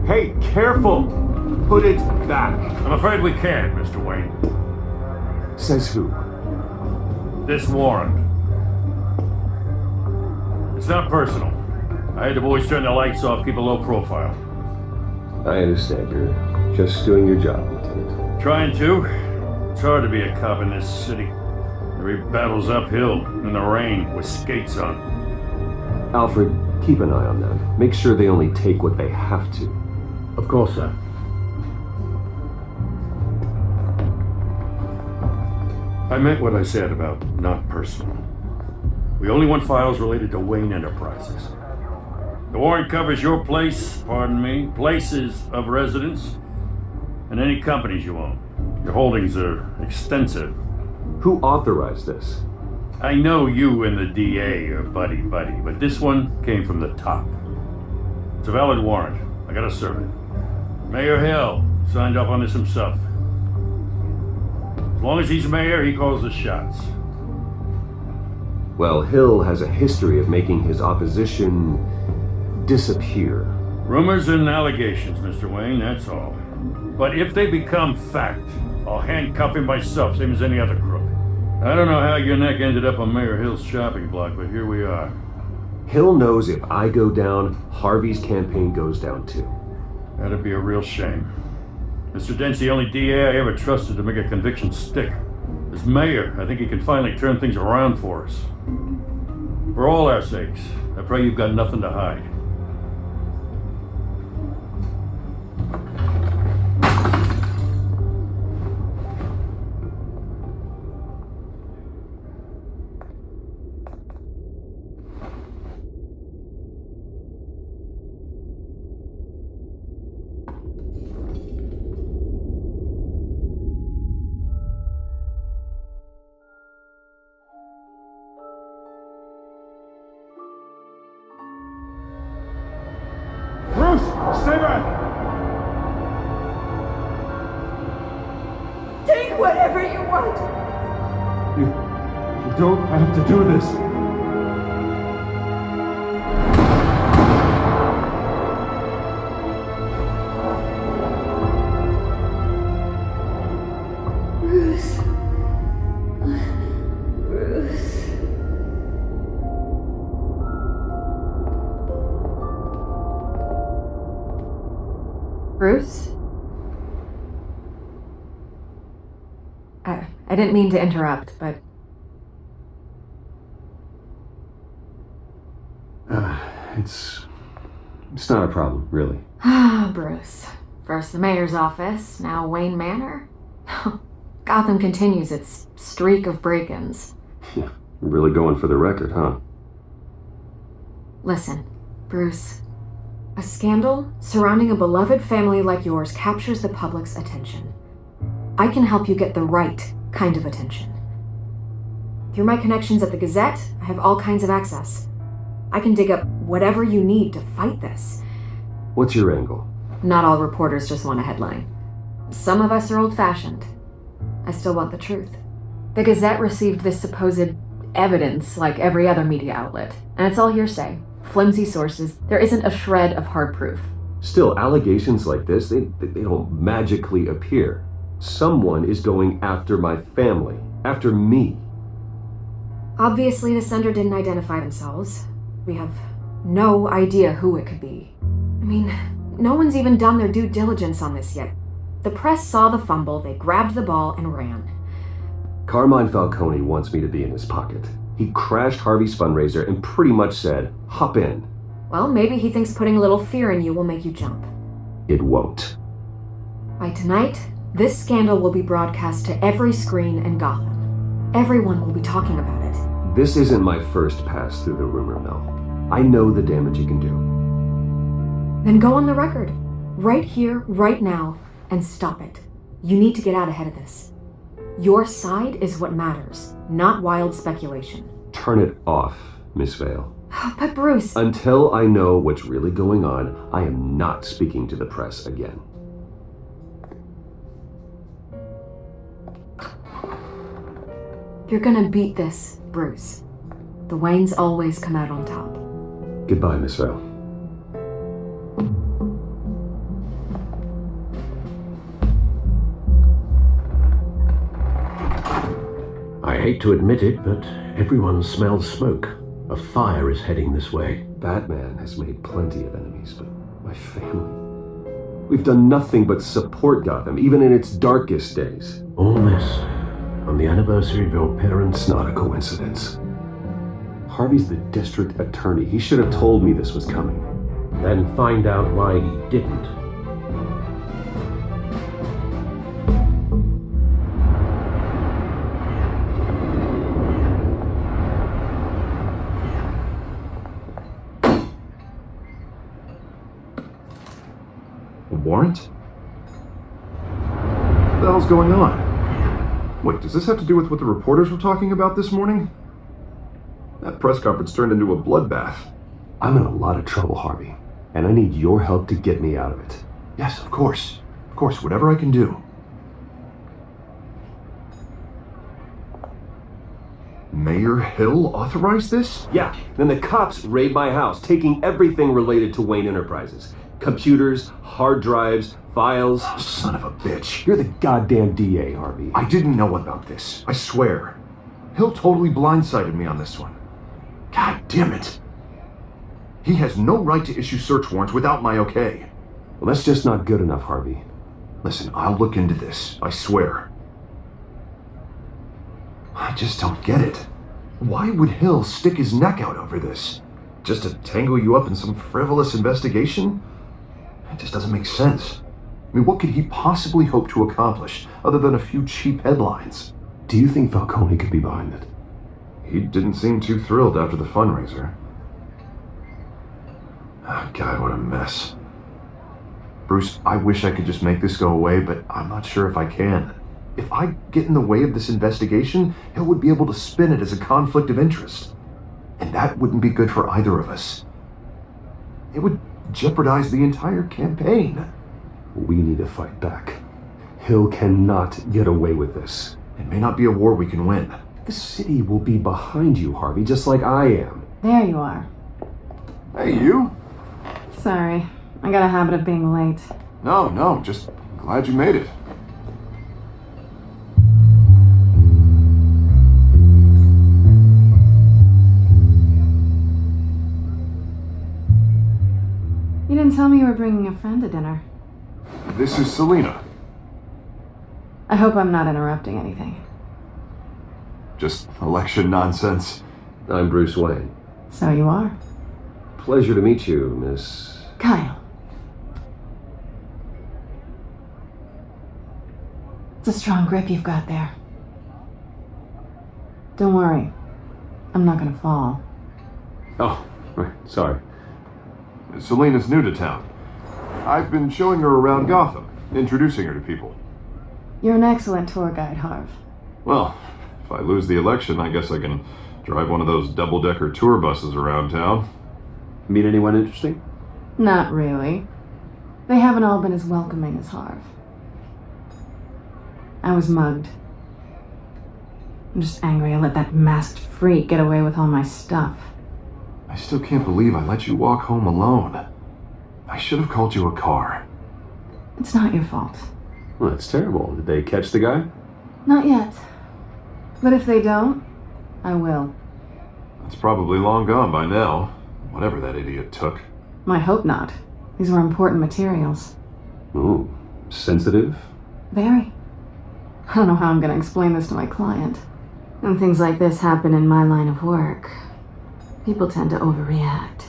Speaker 7: Hey, careful! Put it back.
Speaker 3: I'm afraid we can't, Mr. Wayne.
Speaker 5: Says who?
Speaker 3: This warrant. It's not personal. I had the boys turn the lights off, keep a low profile.
Speaker 5: I understand. You're just doing your job, Lieutenant.
Speaker 3: Trying to. It's hard to be a cop in this city. Every battle's uphill, in the rain, with skates on.
Speaker 5: Alfred, keep an eye on them. Make sure they only take what they have to.
Speaker 6: Of course, sir.
Speaker 3: I meant what I said about not personal. We only want files related to Wayne Enterprises. The warrant covers your places of residence, and any companies you own. Your holdings are extensive.
Speaker 5: Who authorized this?
Speaker 3: I know you and the DA are buddy-buddy, but this one came from the top. It's a valid warrant. I gotta serve it. Mayor Hill signed off on this himself. As long as he's mayor, he calls the shots.
Speaker 5: Well, Hill has a history of making his opposition disappear.
Speaker 3: Rumors and allegations, Mr. Wayne, that's all. But if they become fact, I'll handcuff him myself, same as any other crook. I don't know how your neck ended up on Mayor Hill's shopping block, but here we are.
Speaker 5: Hill knows if I go down, Harvey's campaign goes down too.
Speaker 3: That'd be a real shame. Mr. Dent's the only DA I ever trusted to make a conviction stick. As mayor, I think he can finally turn things around for us. For all our sakes, I pray you've got nothing to hide.
Speaker 7: Stay back!
Speaker 8: Take whatever you want.
Speaker 7: You don't have to do this.
Speaker 8: Bruce. Bruce.
Speaker 16: Bruce? I didn't mean to interrupt, but...
Speaker 5: It's not a problem, really.
Speaker 16: Ah, Bruce. First the mayor's office, now Wayne Manor. Gotham continues its streak of break-ins.
Speaker 5: Yeah, really going for the record, huh?
Speaker 16: Listen, Bruce, A scandal surrounding a beloved family like yours captures the public's attention. I can help you get the right kind of attention. Through my connections at the Gazette, I have all kinds of access. I can dig up whatever you need to fight this.
Speaker 5: What's your angle?
Speaker 16: Not all reporters just want a headline. Some of us are old-fashioned. I still want the truth. The Gazette received this supposed evidence like every other media outlet, and it's all hearsay. Flimsy sources. There isn't a shred of hard proof.
Speaker 5: Still, allegations like this, they don't magically appear. Someone is going after my family, after me.
Speaker 16: Obviously, the sender didn't identify themselves. We have no idea who it could be. I mean, no one's even done their due diligence on this yet. The press saw the fumble, they grabbed the ball and ran.
Speaker 5: Carmine Falcone wants me to be in his pocket. He crashed Harvey's fundraiser and pretty much said, hop in.
Speaker 16: Well, maybe he thinks putting a little fear in you will make you jump.
Speaker 5: It won't.
Speaker 16: By tonight, this scandal will be broadcast to every screen in Gotham. Everyone will be talking about it.
Speaker 5: This isn't my first pass through the rumor mill. I know the damage it can do.
Speaker 16: Then go on the record. Right here, right now, and stop it. You need to get out ahead of this. Your side is what matters, not wild speculation.
Speaker 5: Turn it off, Miss Vale.
Speaker 16: But Bruce...
Speaker 5: Until I know what's really going on, I am not speaking to the press again.
Speaker 16: You're gonna beat this, Bruce. The Waynes always come out on top.
Speaker 5: Goodbye, Miss Vale.
Speaker 6: I hate to admit it, but everyone smells smoke. A fire is heading this way.
Speaker 5: Batman has made plenty of enemies, but my family... We've done nothing but support Gotham, even in its darkest days.
Speaker 6: All this on the anniversary of your parents'
Speaker 5: It's not a coincidence. Harvey's the district attorney. He should have told me this was coming.
Speaker 6: Then find out why he didn't.
Speaker 7: A warrant? What the hell's going on? Wait, does this have to do with what the reporters were talking about this morning? That press conference turned into a bloodbath.
Speaker 5: I'm in a lot of trouble, Harvey, and I need your help to get me out of it.
Speaker 7: Yes, of course. Of course, whatever I can do. Mayor Hill authorized this?
Speaker 5: Yeah, then the cops raid my house, taking everything related to Wayne Enterprises. Computers, hard drives, files.
Speaker 7: Oh, son of a bitch.
Speaker 5: You're the goddamn DA, Harvey.
Speaker 7: I didn't know about this. I swear. Hill totally blindsided me on this one. God damn it. He has no right to issue search warrants without my okay.
Speaker 5: Well, that's just not good enough, Harvey.
Speaker 7: Listen, I'll look into this. I swear. I just don't get it. Why would Hill stick his neck out over this? Just to tangle you up in some frivolous investigation? It just doesn't make sense. I mean, what could he possibly hope to accomplish other than a few cheap headlines?
Speaker 5: Do you think Falcone could be behind it?
Speaker 7: He didn't seem too thrilled after the fundraiser. Oh, God, what a mess. Bruce, I wish I could just make this go away, but I'm not sure if I can. If I get in the way of this investigation, Hill would be able to spin it as a conflict of interest. And that wouldn't be good for either of us. It would jeopardize the entire campaign.
Speaker 5: We need to fight back. Hill cannot get away with this.
Speaker 7: It may not be a war we can win.
Speaker 5: The city will be behind you, Harvey, just like I am.
Speaker 2: There you are.
Speaker 7: Hey, you?
Speaker 2: Sorry, I got a habit of being late.
Speaker 7: No, just glad you made it.
Speaker 2: You didn't tell me you were bringing a friend to dinner.
Speaker 7: This is Selena.
Speaker 2: I hope I'm not interrupting anything.
Speaker 7: Just election nonsense.
Speaker 5: I'm Bruce Wayne.
Speaker 2: So you are.
Speaker 5: Pleasure to meet you, Miss...
Speaker 2: Kyle. It's a strong grip you've got there. Don't worry. I'm not gonna fall.
Speaker 5: Oh, right, sorry.
Speaker 7: Selena's new to town. I've been showing her around Gotham, introducing her to people.
Speaker 2: You're an excellent tour guide, Harv.
Speaker 7: Well, if I lose the election, I guess I can drive one of those double-decker tour buses around town.
Speaker 5: Meet anyone interesting?
Speaker 2: Not really. They haven't all been as welcoming as Harv. I was mugged. I'm just angry I let that masked freak get away with all my stuff.
Speaker 7: I still can't believe I let you walk home alone. I should have called you a car.
Speaker 2: It's not your fault.
Speaker 5: Well, that's terrible. Did they catch the guy?
Speaker 2: Not yet. But if they don't, I will.
Speaker 7: It's probably long gone by now, whatever that idiot took.
Speaker 2: I hope not. These were important materials.
Speaker 5: Ooh, sensitive?
Speaker 2: Very. I don't know how I'm going to explain this to my client. When things like this happen in my line of work, people tend to overreact.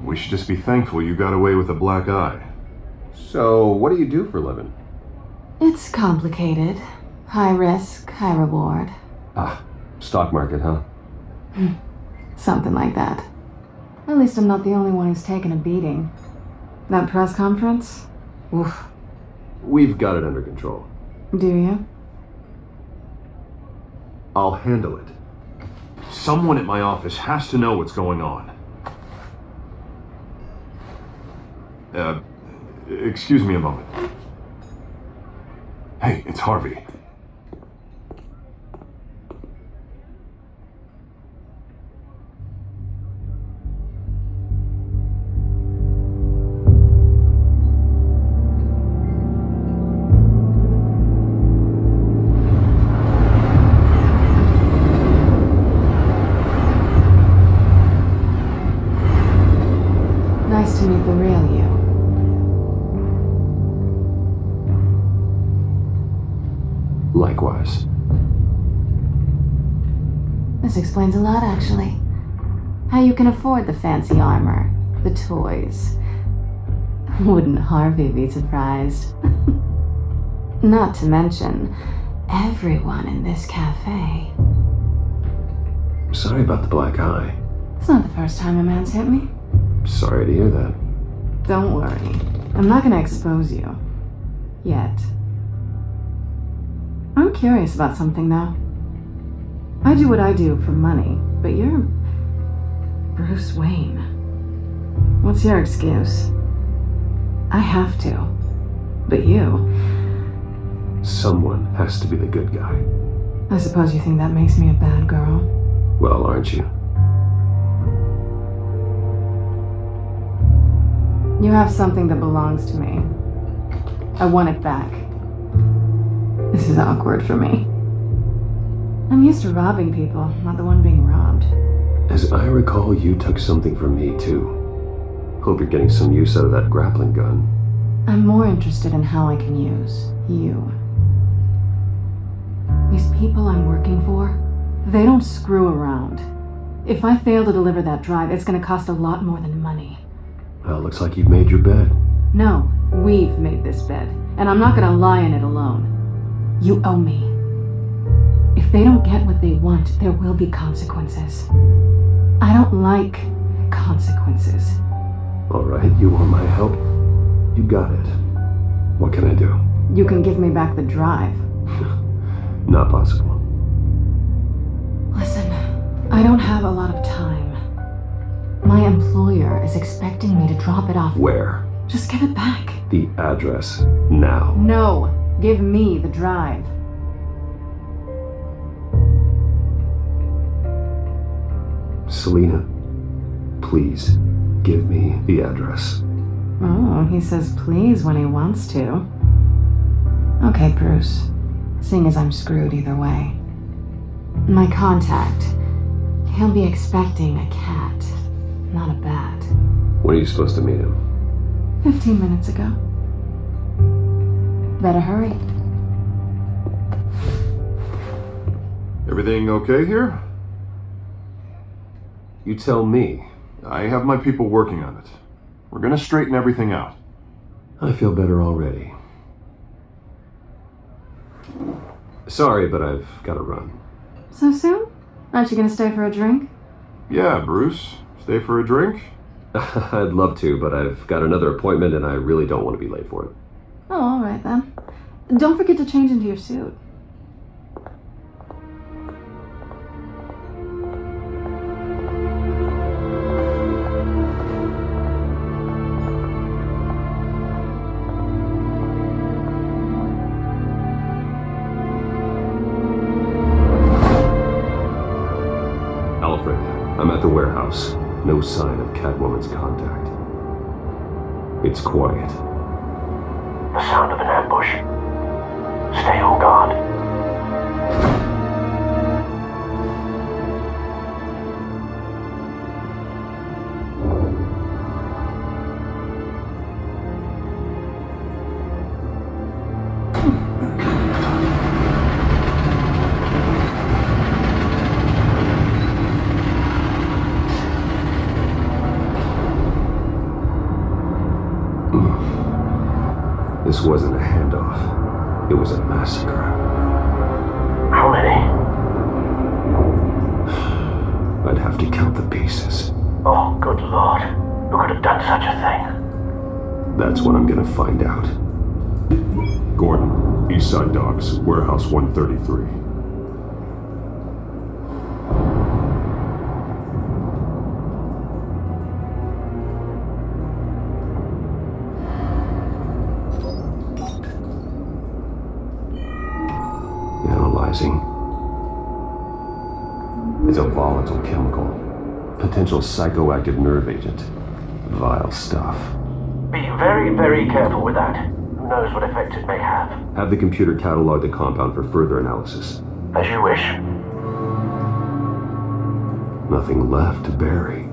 Speaker 7: We should just be thankful you got away with a black eye.
Speaker 5: So, what do you do for a living?
Speaker 2: It's complicated. High risk, high reward.
Speaker 5: Ah, stock market, huh?
Speaker 2: Something like that. At least I'm not the only one who's taken a beating. That press conference? Oof.
Speaker 5: We've got it under control.
Speaker 2: Do you?
Speaker 7: I'll handle it. Someone at my office has to know what's going on. Excuse me a moment. Hey, it's Harvey.
Speaker 2: Nice to meet the real you.
Speaker 5: Likewise.
Speaker 2: This explains a lot, actually. How you can afford the fancy armor, the toys. Wouldn't Harvey be surprised? Not to mention, everyone in this cafe.
Speaker 5: Sorry about the black eye.
Speaker 2: It's not the first time a man's hit me.
Speaker 5: Sorry to hear that.
Speaker 2: Don't worry. I'm not gonna expose you. Yet. I'm curious about something, though. I do what I do for money, but you're Bruce Wayne. What's your excuse? I have to. But you...
Speaker 5: Someone has to be the good guy.
Speaker 2: I suppose you think that makes me a bad girl.
Speaker 5: Well, aren't you?
Speaker 2: You have something that belongs to me. I want it back. This is awkward for me. I'm used to robbing people, not the one being robbed.
Speaker 5: As I recall, you took something from me, too. Hope you're getting some use out of that grappling gun.
Speaker 2: I'm more interested in how I can use you. These people I'm working for, they don't screw around. If I fail to deliver that drive, it's gonna cost a lot more than money.
Speaker 5: Well, looks like you've made your bed.
Speaker 2: No, we've made this bed, and I'm not gonna lie in it alone. You owe me. If they don't get what they want, there will be consequences. I don't like consequences.
Speaker 5: All right, you want my help? You got it. What can I do?
Speaker 2: You can give me back the drive.
Speaker 5: Not possible.
Speaker 2: Listen, I don't have a lot of time. My employer is expecting me to drop it off.
Speaker 5: Where?
Speaker 2: Just give it back.
Speaker 5: The address, now.
Speaker 2: No, give me the drive.
Speaker 5: Selena, please, give me the address.
Speaker 2: Oh, he says please when he wants to. Okay, Bruce. Seeing as I'm screwed either way. My contact. He'll be expecting a cat, not a bat.
Speaker 5: When are you supposed to meet him?
Speaker 2: 15 minutes ago. Better hurry.
Speaker 7: Everything okay here?
Speaker 5: You tell me.
Speaker 7: I have my people working on it. We're gonna straighten everything out.
Speaker 5: I feel better already. Sorry, but I've got to run.
Speaker 2: So soon? Aren't you gonna stay for a drink?
Speaker 7: Yeah, Bruce. Stay for a drink?
Speaker 5: I'd love to, but I've got another appointment and I really don't want to be late for it.
Speaker 2: Oh, all right then. Don't forget to change into your suit.
Speaker 5: Alfred, I'm at the warehouse. No sign of Catwoman's contact. It's quiet.
Speaker 18: The sound of an ambush. Stay on guard.
Speaker 5: This wasn't a handoff. It was a massacre.
Speaker 18: How many?
Speaker 5: I'd have to count the pieces.
Speaker 18: Oh, good lord. Who could have done such a thing?
Speaker 5: That's what I'm gonna find out.
Speaker 6: Gordon, Eastside Docks, Warehouse 133.
Speaker 5: Analyzing. It's a volatile chemical. Potential psychoactive nerve agent. Vile stuff.
Speaker 18: Be very, very careful with that. Who knows what effect it may have.
Speaker 5: Have the computer catalog the compound for further analysis.
Speaker 18: As you wish.
Speaker 5: Nothing left to bury.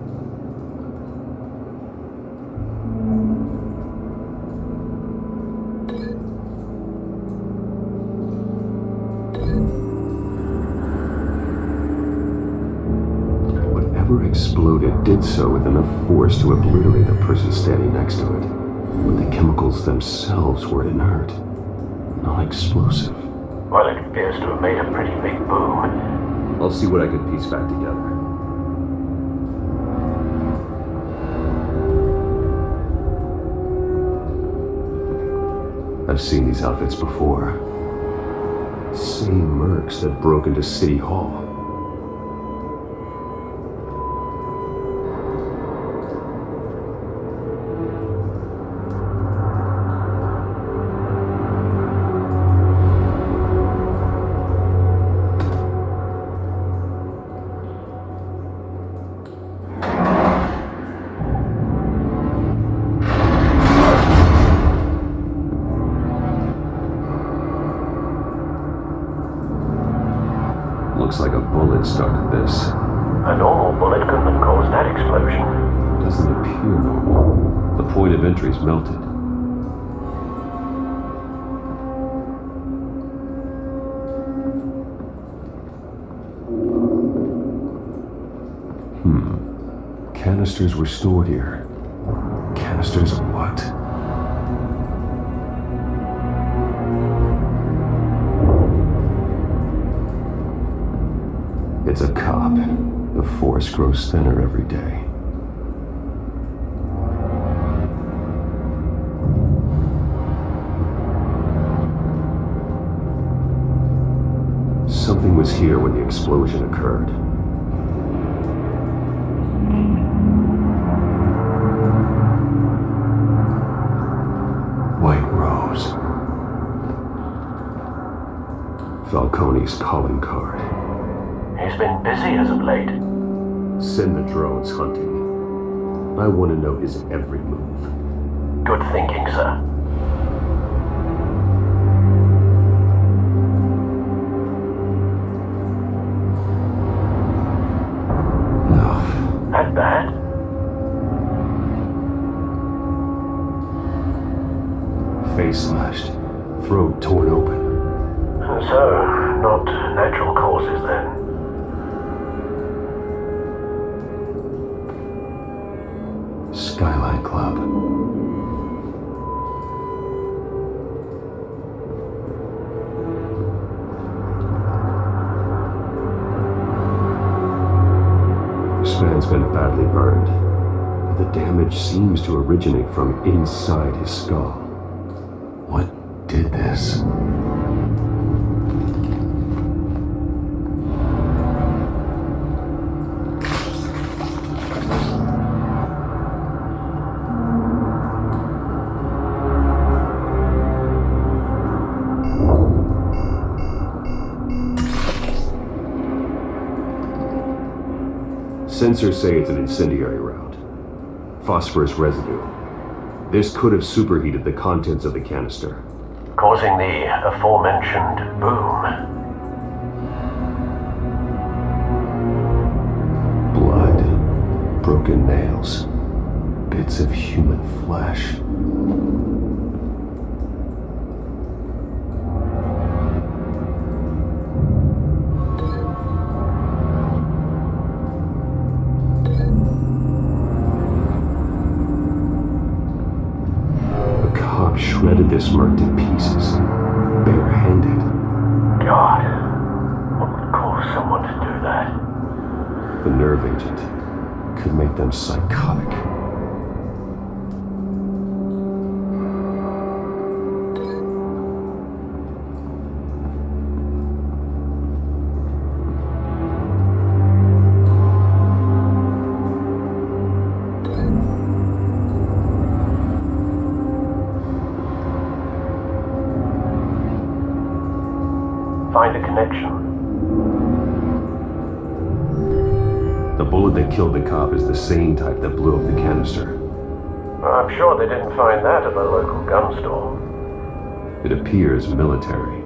Speaker 5: Whatever exploded did so with enough force to obliterate the person standing next to it. But the chemicals themselves were inert, non-explosive.
Speaker 18: Well, it appears to have made a pretty big boom.
Speaker 5: I'll see what I can piece back together. I've seen these outfits before. Same mercs that broke into City Hall. Looks like a bullet started this.
Speaker 18: A normal bullet couldn't have caused that explosion.
Speaker 5: Doesn't appear normal. The point of entry's melted. Canisters were stored here. Canisters of what? It's a cop. The force grows thinner every day. Something was here when the explosion occurred. White Rose. Falcone's calling card.
Speaker 18: He's been busy as of late.
Speaker 5: Send the drones hunting. I want to know his every move.
Speaker 18: Good thinking, sir. That bad?
Speaker 5: Face slashed. Throat torn open.
Speaker 18: So, not natural causes then.
Speaker 5: Skyline Club. This man's been badly burned, but the damage seems to originate from inside his skull.
Speaker 6: What did this?
Speaker 5: Sensors say it's an incendiary route. Phosphorus residue. This could have superheated the contents of the canister,
Speaker 18: causing the aforementioned boom.
Speaker 5: Blood, broken nails, bits of human flesh. Shredded this merc to pieces, barehanded.
Speaker 18: God, what would cause someone to do that?
Speaker 5: The nerve agent could make them psychotic.
Speaker 18: Find a connection.
Speaker 5: The bullet that killed the cop is the same type that blew up the canister.
Speaker 18: I'm sure they didn't find that at the local gun store.
Speaker 5: It appears military.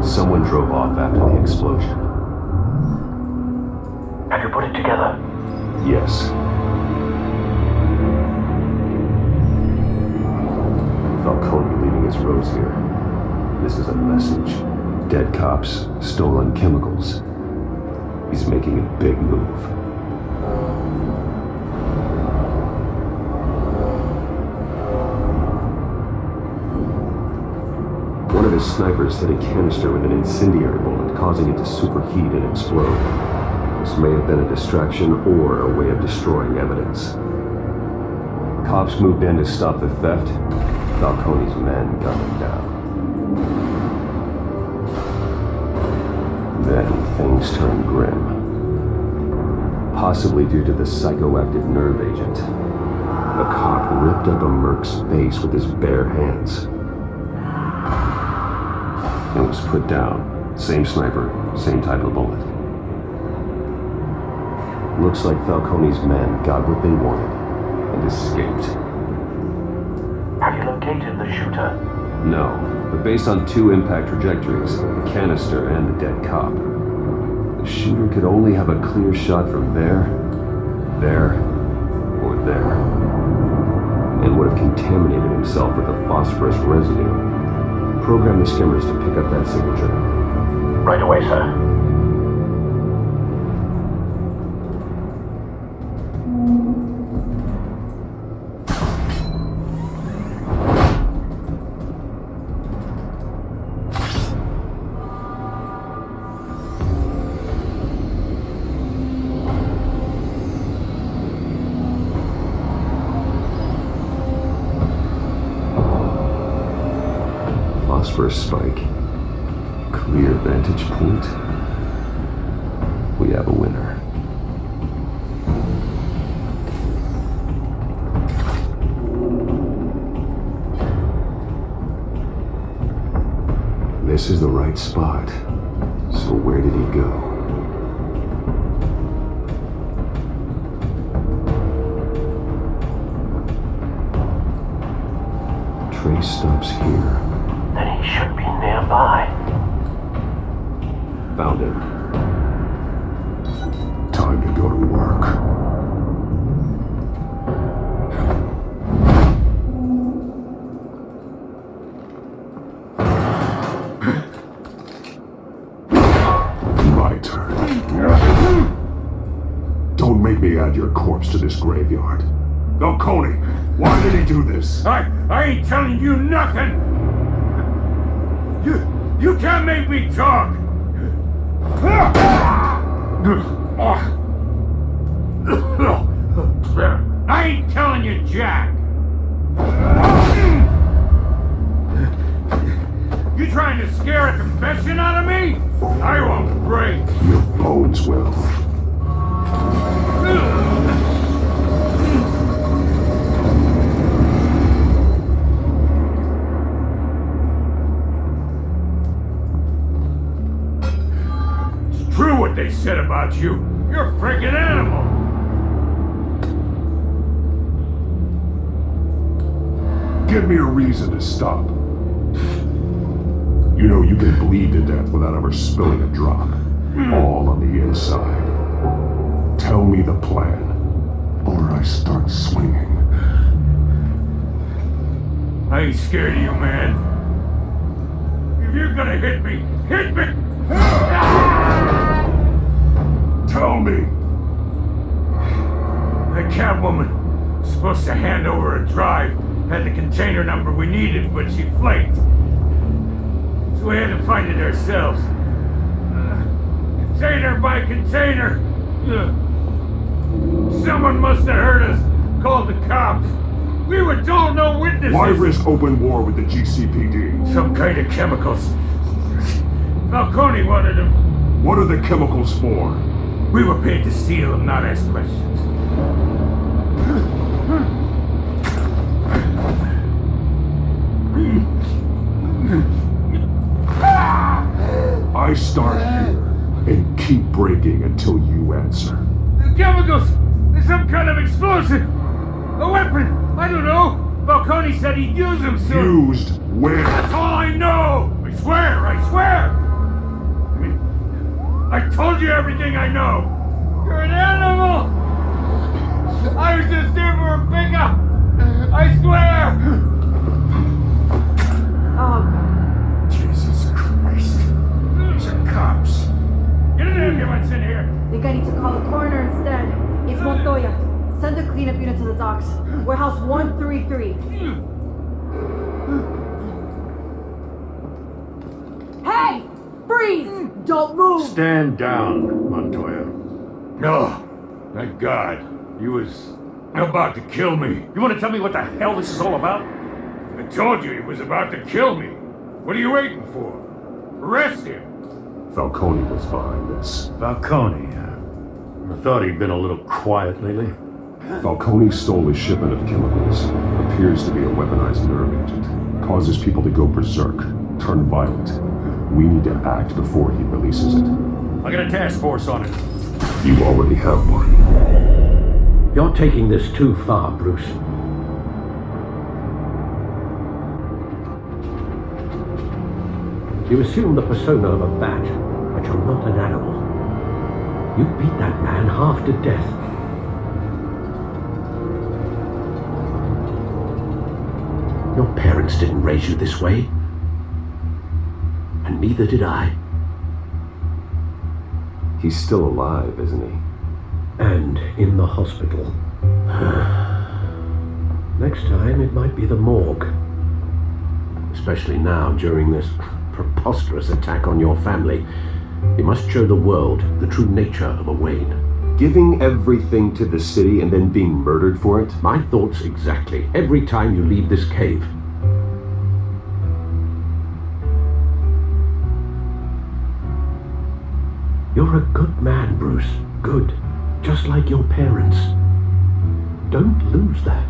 Speaker 5: Someone drove off after the explosion.
Speaker 18: Have you put it together?
Speaker 5: Yes. Falcone leaving his rose here. This is a message. Dead cops, stolen chemicals. He's making a big move. One of his snipers hit a canister with an incendiary bullet, causing it to superheat and explode. This may have been a distraction or a way of destroying evidence. Cops moved in to stop the theft. Falcone's men gunned him down. Then things turned grim. Possibly due to the psychoactive nerve agent. A cop ripped up a merc's face with his bare hands. It was put down. Same sniper, same type of bullet. Looks like Falcone's men got what they wanted and escaped.
Speaker 18: Have you located the shooter?
Speaker 5: No, but based on two impact trajectories, the canister and the dead cop, the shooter could only have a clear shot from there, or there, and would have contaminated himself with the phosphorus residue. Program the skimmers to pick up that signature.
Speaker 18: Right away, sir.
Speaker 5: Phosphorus spike. Clear vantage point. We have a winner. This is the right spot. So where did he go? Trace stops here.
Speaker 18: Then he should be nearby.
Speaker 5: Found him.
Speaker 6: Talk Time to go to work. My turn. Don't make me add your corpse to this graveyard. Falcone, why did he do this?
Speaker 3: I ain't telling you nothing! You can't make me talk! I ain't telling you jack! You trying to scare a confession out of me? I won't break!
Speaker 6: Your bones will.
Speaker 3: It's true what they said about you. You're a freaking animal!
Speaker 6: Give me a reason to stop. You know you can bleed to death without ever spilling a drop. All on the inside. Tell me the plan, or I start swinging.
Speaker 3: I ain't scared of you, man. If you're gonna hit me, hit me!
Speaker 6: Tell me!
Speaker 3: The Catwoman was supposed to hand over a drive, had the container number we needed, but she flaked. So we had to find it ourselves. Container by container. Someone must have heard us, called the cops. We were told no witnesses.
Speaker 6: Why risk open war with the GCPD?
Speaker 3: Some kind of chemicals. Falcone wanted them.
Speaker 6: What are the chemicals for?
Speaker 3: We were paid to steal them, not ask questions.
Speaker 6: I start here and keep breaking until you answer.
Speaker 3: The chemicals! There's some kind of explosive! A weapon! I don't know! Falcone said he'd use them soon!
Speaker 6: Used where?
Speaker 3: That's all I know! I swear! I swear! I told you everything I know! You're an animal! I was just here for a pickup! I swear!
Speaker 16: Oh,
Speaker 3: Jesus Christ. These are cops. Get an ambulance in here!
Speaker 16: I think I need to call the coroner instead. It's Montoya. Send a cleanup unit to the docks. Warehouse 133. Hey! Freeze! Don't move!
Speaker 3: Stand down, Montoya. No. Thank God. He was about to kill me. You want to tell me what the hell this is all about? I told you he was about to kill me. What are you waiting for? Arrest him.
Speaker 6: Falcone was behind this.
Speaker 19: Falcone, I thought he'd been a little quiet lately.
Speaker 6: Falcone stole a shipment of chemicals. Appears to be a weaponized nerve agent. Causes people to go berserk, turn violent. We need to act before he releases it.
Speaker 3: I got a task force on it.
Speaker 6: You already have one.
Speaker 5: You're taking this too far, Bruce. You assume the persona of a bat, but you're not an animal. You beat that man half to death. Your parents didn't raise you this way. And neither did I.
Speaker 6: He's still alive, isn't he?
Speaker 5: And in the hospital. Next time, it might be the morgue. Especially now, during this preposterous attack on your family. You must show the world the true nature of a Wayne.
Speaker 6: Giving everything to the city and then being murdered for it?
Speaker 5: My thoughts exactly. Every time you leave this cave. You're a good man, Bruce. Good. Just like your parents. Don't lose that.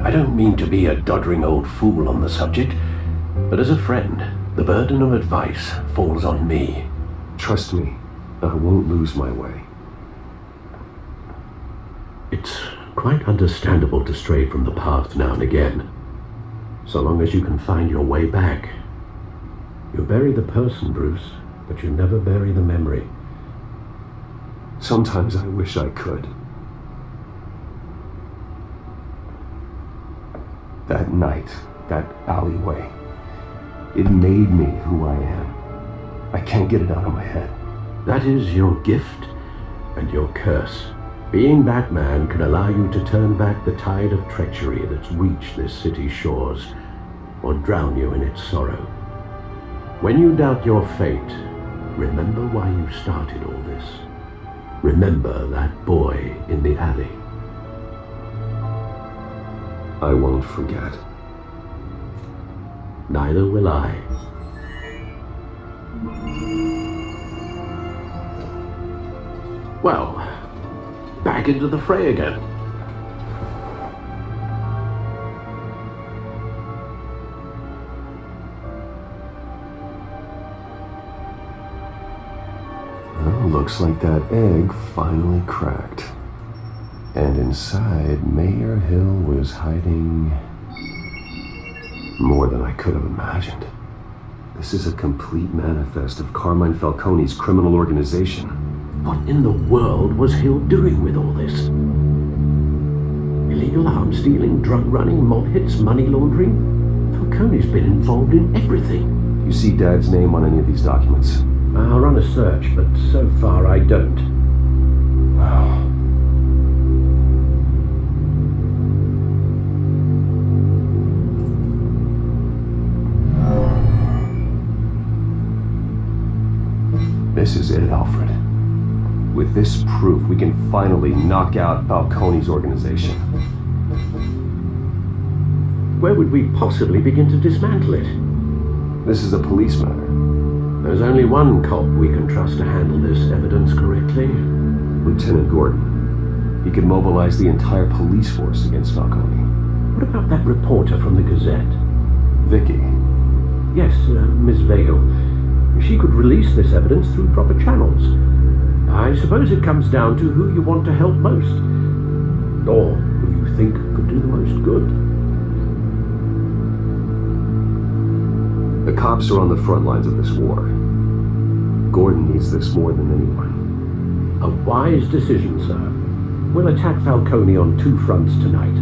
Speaker 5: I don't mean to be a doddering old fool on the subject, but as a friend, the burden of advice falls on me.
Speaker 6: Trust me, I won't lose my way.
Speaker 5: It's quite understandable to stray from the path now and again, so long as you can find your way back. You bury the person, Bruce, but you never bury the memory. Sometimes I wish I could. That night, that alleyway, it made me who I am. I can't get it out of my head.
Speaker 6: That is your gift and your curse. Being Batman can allow you to turn back the tide of treachery that's reached this city's shores, or drown you in its sorrow. When you doubt your fate, remember why you started all this. Remember that boy in the alley.
Speaker 5: I won't forget.
Speaker 6: Neither will I. Well, back into the fray again.
Speaker 5: Well, looks like that egg finally cracked. And inside, Mayor Hill was hiding more than I could have imagined. This is a complete manifest of Carmine Falcone's criminal organization.
Speaker 6: What in the world was Hill doing with all this? Illegal arms dealing, drug running, mob hits, money laundering? Falcone's been involved in everything.
Speaker 5: You see Dad's name on any of these documents?
Speaker 6: I'll run a search, but so far I don't.
Speaker 5: Wow. This is it, Alfred. With this proof, we can finally knock out Falcone's organization.
Speaker 6: Where would we possibly begin to dismantle it?
Speaker 5: This is a police matter.
Speaker 6: There's only one cop we can trust to handle this evidence correctly.
Speaker 5: Lieutenant Gordon. He can mobilize the entire police force against Falcone.
Speaker 6: What about that reporter from the Gazette?
Speaker 5: Vicky.
Speaker 6: Yes, Miss Vale. She could release this evidence through proper channels. I suppose it comes down to who you want to help most. Or who you think could do the most good.
Speaker 5: The cops are on the front lines of this war. Gordon needs this more than anyone.
Speaker 6: A wise decision, sir. We'll attack Falcone on two fronts tonight.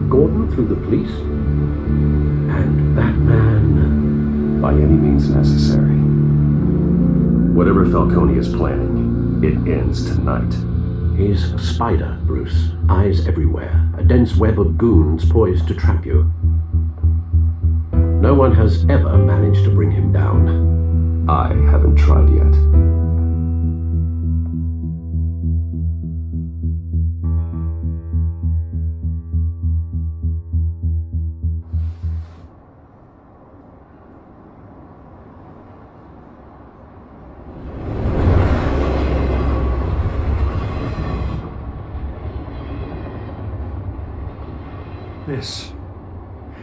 Speaker 6: Gordon through the police, and Batman
Speaker 5: by any means necessary. Whatever Falcone is planning, it ends tonight.
Speaker 6: He's a spider, Bruce. Eyes everywhere. A dense web of goons poised to trap you. No one has ever managed to bring him down.
Speaker 5: I haven't tried yet.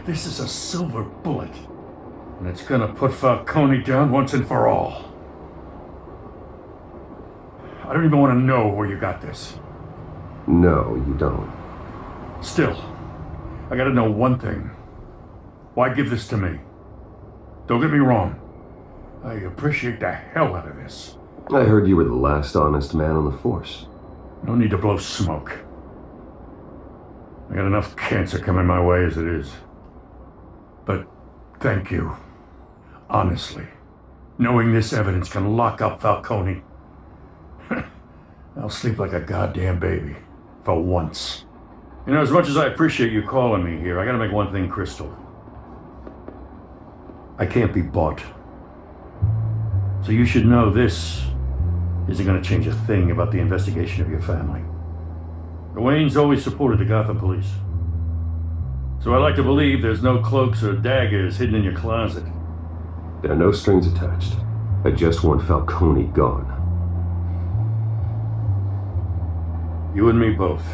Speaker 10: This is a silver bullet. And it's gonna put Falcone down once and for all. I don't even want to know where you got this.
Speaker 5: No, you don't.
Speaker 10: Still, I gotta know one thing. Why give this to me? Don't get me wrong. I appreciate the hell out of this.
Speaker 5: I heard you were the last honest man on the force.
Speaker 10: No need to blow smoke. I got enough cancer coming my way as it is. But thank you. Honestly. Knowing this evidence can lock up Falcone. I'll sleep like a goddamn baby. For once. You know, as much as I appreciate you calling me here, I gotta make one thing crystal. I can't be bought. So you should know this isn't gonna change a thing about the investigation of your family. The Waynes always supported the Gotham police. So I like to believe there's no cloaks or daggers hidden in your closet.
Speaker 5: There are no strings attached. I just want Falcone gone.
Speaker 10: You and me both.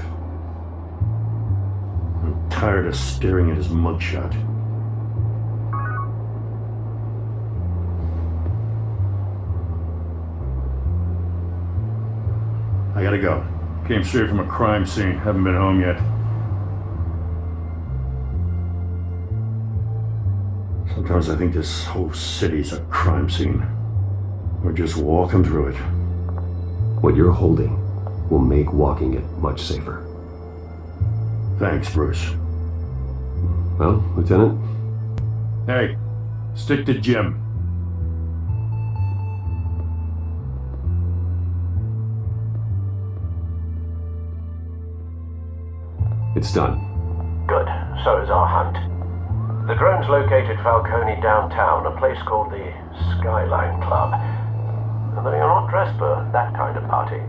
Speaker 10: I'm tired of staring at his mugshot. I gotta go. Came straight from a crime scene. Haven't been home yet. Sometimes I think this whole city's a crime scene. We're just walking through it.
Speaker 5: What you're holding will make walking it much safer.
Speaker 19: Thanks, Bruce.
Speaker 5: Well, Lieutenant?
Speaker 10: Hey, stick to Jim.
Speaker 5: It's done.
Speaker 18: Good. So is our hunt. The drones located Falcone downtown, a place called the Skyline Club. Although you're not dressed for that kind of party.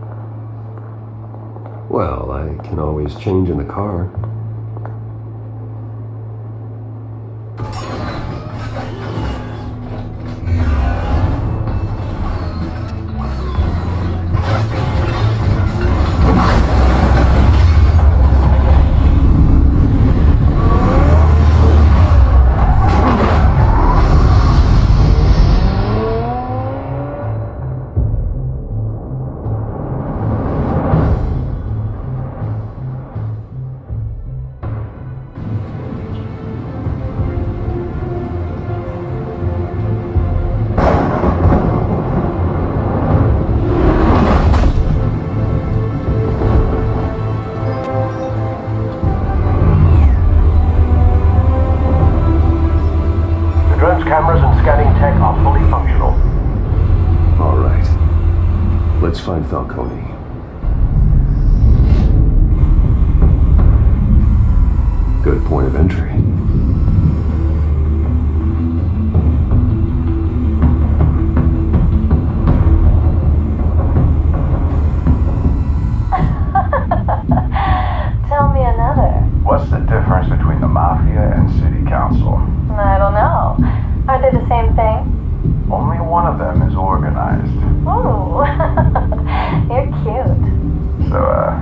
Speaker 5: Well, I can always change in the car.
Speaker 18: Cameras and scanning tech are fully functional.
Speaker 5: All right. Let's find Falcone. Good point of entry.
Speaker 12: Tell me another.
Speaker 11: What's the difference between the Mafia and City Council?
Speaker 12: I don't know. Are they the same thing?
Speaker 11: Only one of them is organized.
Speaker 12: Ooh, you're cute.
Speaker 11: So, are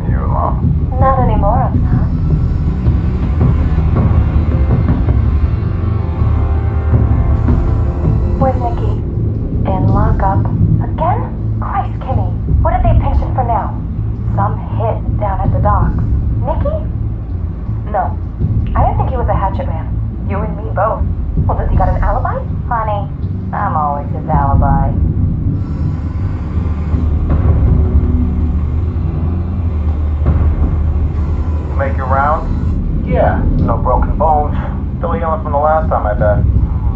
Speaker 11: you alone?
Speaker 12: Not anymore, I'm not. Where's Nikki? In lockup. Again? Christ, Kimmy. What did they pension for now? Some hit down at the docks. Nikki? No. I didn't think he was a hatchet man. You and me both. Well, does he got an alibi? Honey, I'm always his alibi.
Speaker 11: Make your round? Yeah, no broken bones. Still healing from the last time, I bet.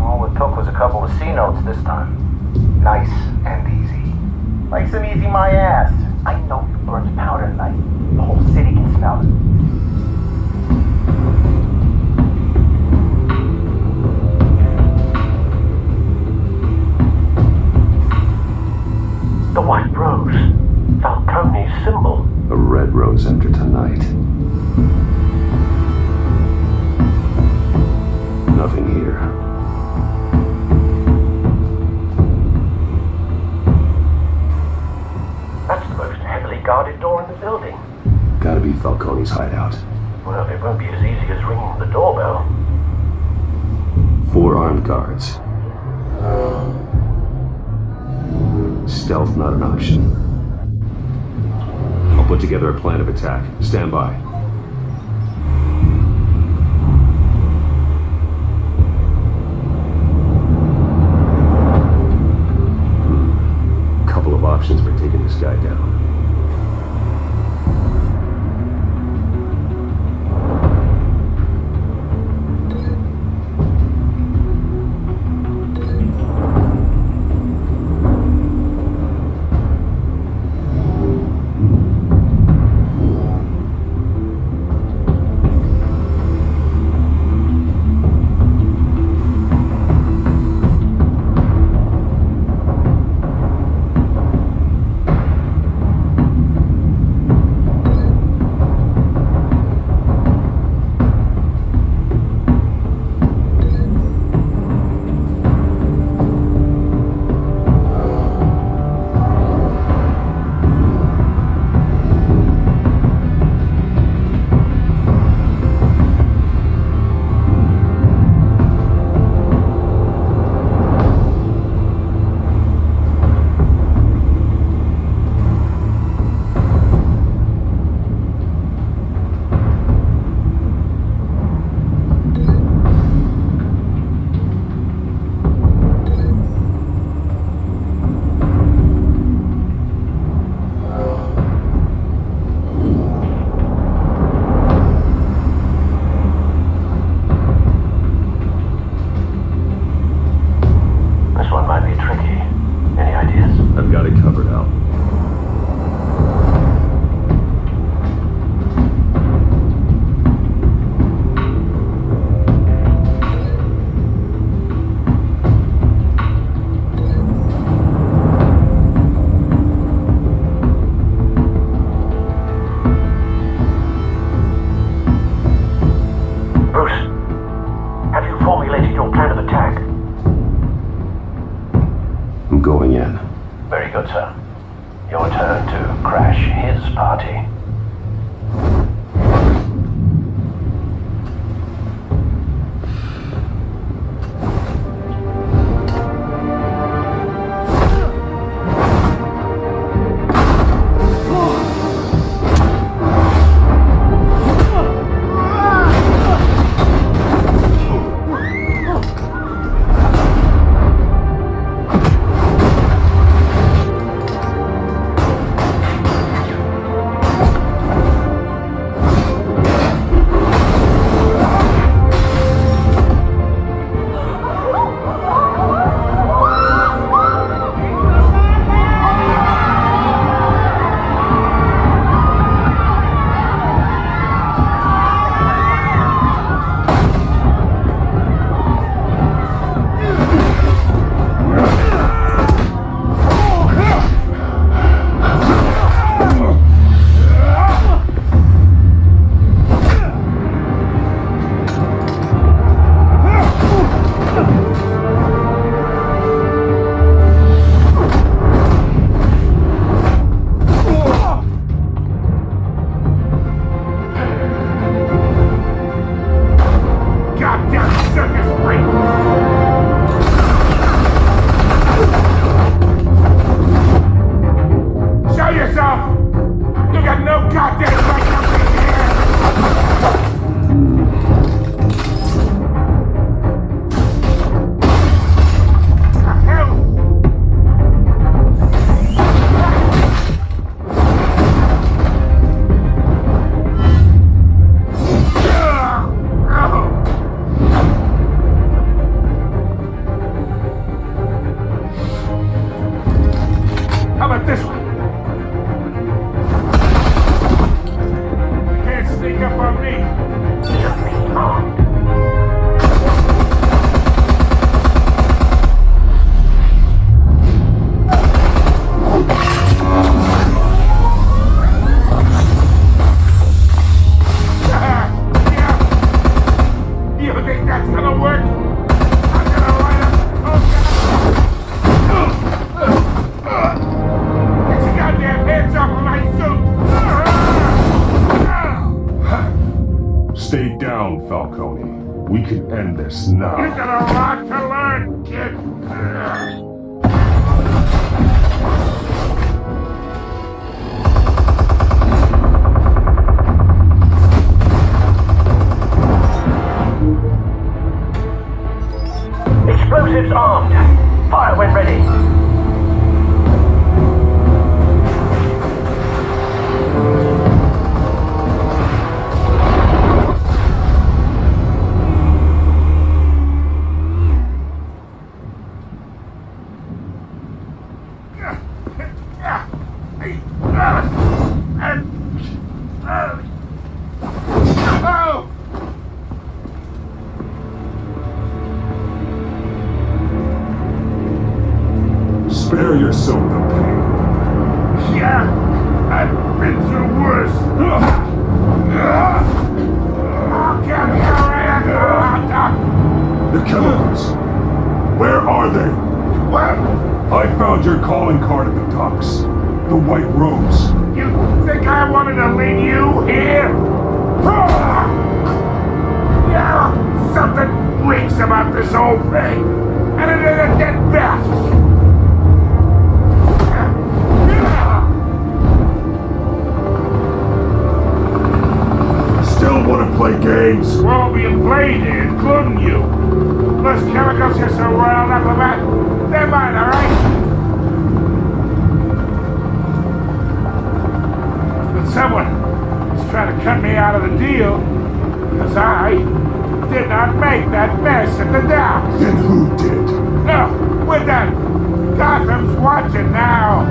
Speaker 11: All it took was a couple of C notes this time. Nice and easy. Nice and easy, my ass. I know you burned powder tonight. The whole city can smell it.
Speaker 18: The white rose. Falcone's symbol.
Speaker 5: A red rose after tonight. Nothing here.
Speaker 18: That's the most heavily guarded door in the building.
Speaker 5: Gotta be Falcone's hideout.
Speaker 18: Well, it won't be as easy as ringing the doorbell.
Speaker 5: 4 armed guards. Stealth not an option. I'll put together a plan of attack. Stand by. Couple of options for taking this guy down.
Speaker 10: on me.
Speaker 18: Just be armed.
Speaker 10: You think that's gonna work? I'm gonna light up. Get your goddamn hands off of my suit!
Speaker 19: Stay down, Falcone. We can end this now.
Speaker 10: You've got a lot to learn, kid.
Speaker 18: Explosives armed. Fire when ready.
Speaker 19: Spare yourself the pain.
Speaker 10: Yeah, I've been through worse. I'll get you right.
Speaker 19: The chemicals. Where are they?
Speaker 10: What?
Speaker 19: I found your calling card at the docks. The White Rose.
Speaker 10: You think I wanted to leave you here? Yeah, something reeks about this whole thing. And it is a dead bat.
Speaker 19: Still want to play games?
Speaker 10: We're all being played here, including you. Those chemicals you're so riled up about, they're mine, all right? But someone is trying to cut me out of the deal, because I did not make that mess at the docks.
Speaker 19: Then who did?
Speaker 10: No, we're done. Gotham's watching now.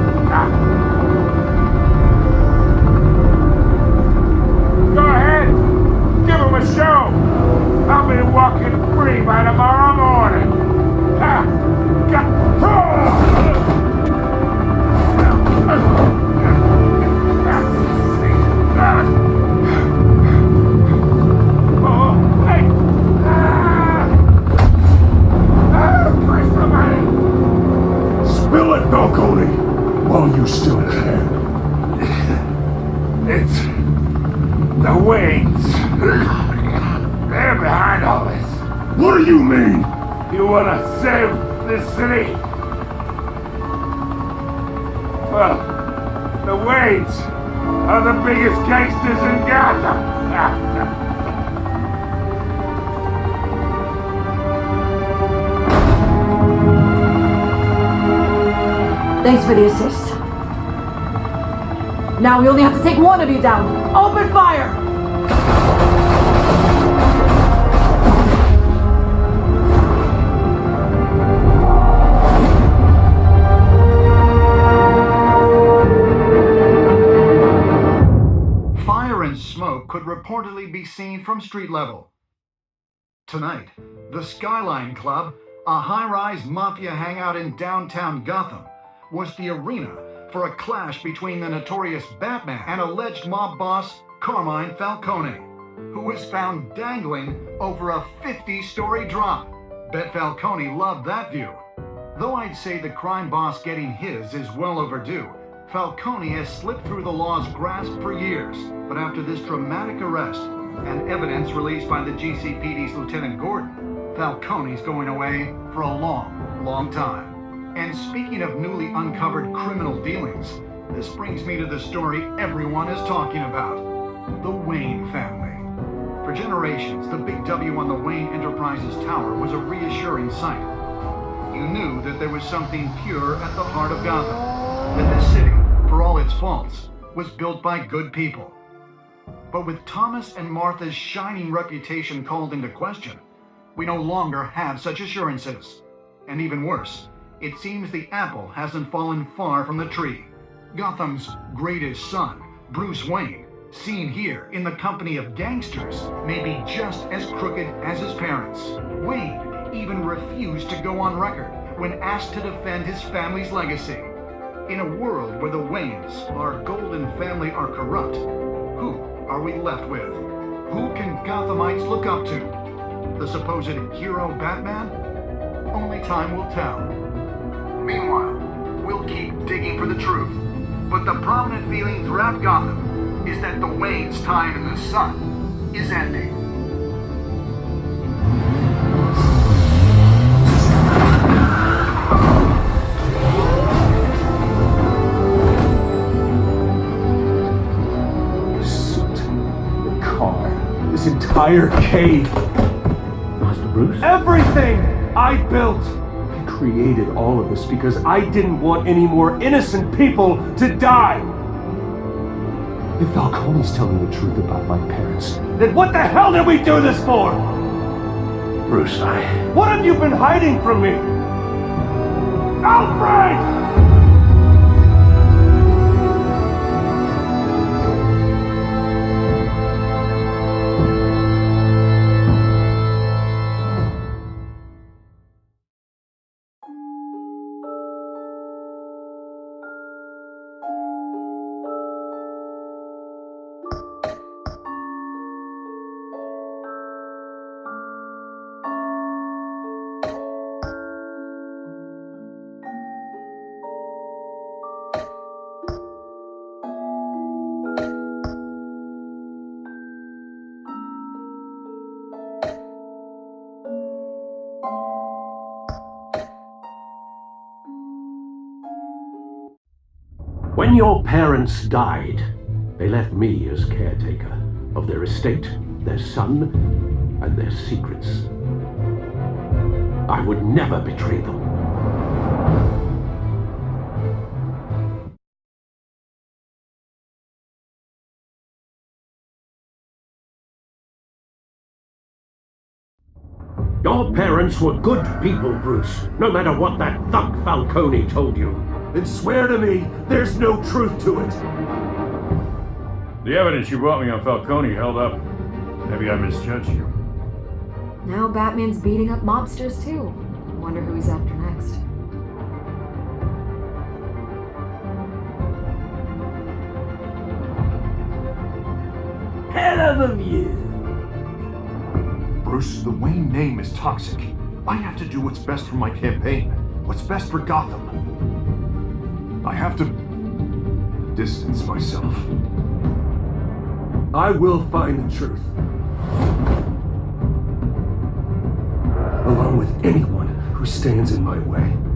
Speaker 10: Go ahead. Give him a show. I'll be walking free by tomorrow morning.
Speaker 19: Spill it, Falcone, while you still can.
Speaker 10: It's the Waynes. They're behind all this.
Speaker 19: What do you mean?
Speaker 10: You want to save this city? Well, the Waynes are the biggest gangsters in Gotham.
Speaker 17: Thanks for the assist. Now we only have to take one of you down. Open fire!
Speaker 11: Fire and smoke could reportedly be seen from street level. Tonight, the Skyline Club, a high-rise mafia hangout in downtown Gotham, was the arena for a clash between the notorious Batman and alleged mob boss Carmine Falcone, who was found dangling over a 50-story drop. Bet Falcone loved that view. Though I'd say the crime boss getting his is well overdue, Falcone has slipped through the law's grasp for years. But after this dramatic arrest and evidence released by the GCPD's Lieutenant Gordon, Falcone's going away for a long, long time. And speaking of newly uncovered criminal dealings, this brings me to the story everyone is talking about: the Wayne family. For generations, the big W on the Wayne Enterprises Tower was a reassuring sight. You knew that there was something pure at the heart of Gotham, that this city, for all its faults, was built by good people. But with Thomas and Martha's shining reputation called into question, we no longer have such assurances. And even worse, it seems the apple hasn't fallen far from the tree. Gotham's greatest son, Bruce Wayne, seen here in the company of gangsters, may be just as crooked as his parents. Wayne even refused to go on record when asked to defend his family's legacy. In a world where the Waynes, our golden family, are corrupt, who are we left with? Who can Gothamites look up to? The supposed hero Batman? Only time will tell. Meanwhile, we'll keep digging for the truth. But the prominent feeling throughout Gotham is that the Waynes' time in the sun is ending.
Speaker 6: This entire cave.
Speaker 5: Master Bruce?
Speaker 6: Everything I built. I created all of this because I didn't want any more innocent people to die. If Falcone's telling the truth about my parents, then what the hell did we do this for?
Speaker 5: Bruce,
Speaker 6: What have you been hiding from me? Alfred!
Speaker 5: When your parents died, they left me as caretaker of their estate, their son, and their secrets. I would never betray them. Your parents were good people, Bruce, no matter what that thug Falcone told you.
Speaker 6: Then swear to me there's no truth to it.
Speaker 3: The evidence you brought me on Falcone held up. Maybe I misjudged you.
Speaker 16: Now Batman's beating up mobsters too. Wonder who he's after next.
Speaker 14: Hell of a view.
Speaker 7: Bruce, the Wayne name is toxic. I have to do what's best for my campaign. What's best for Gotham. I have to distance myself.
Speaker 6: I will find the truth. Along with anyone who stands in my way.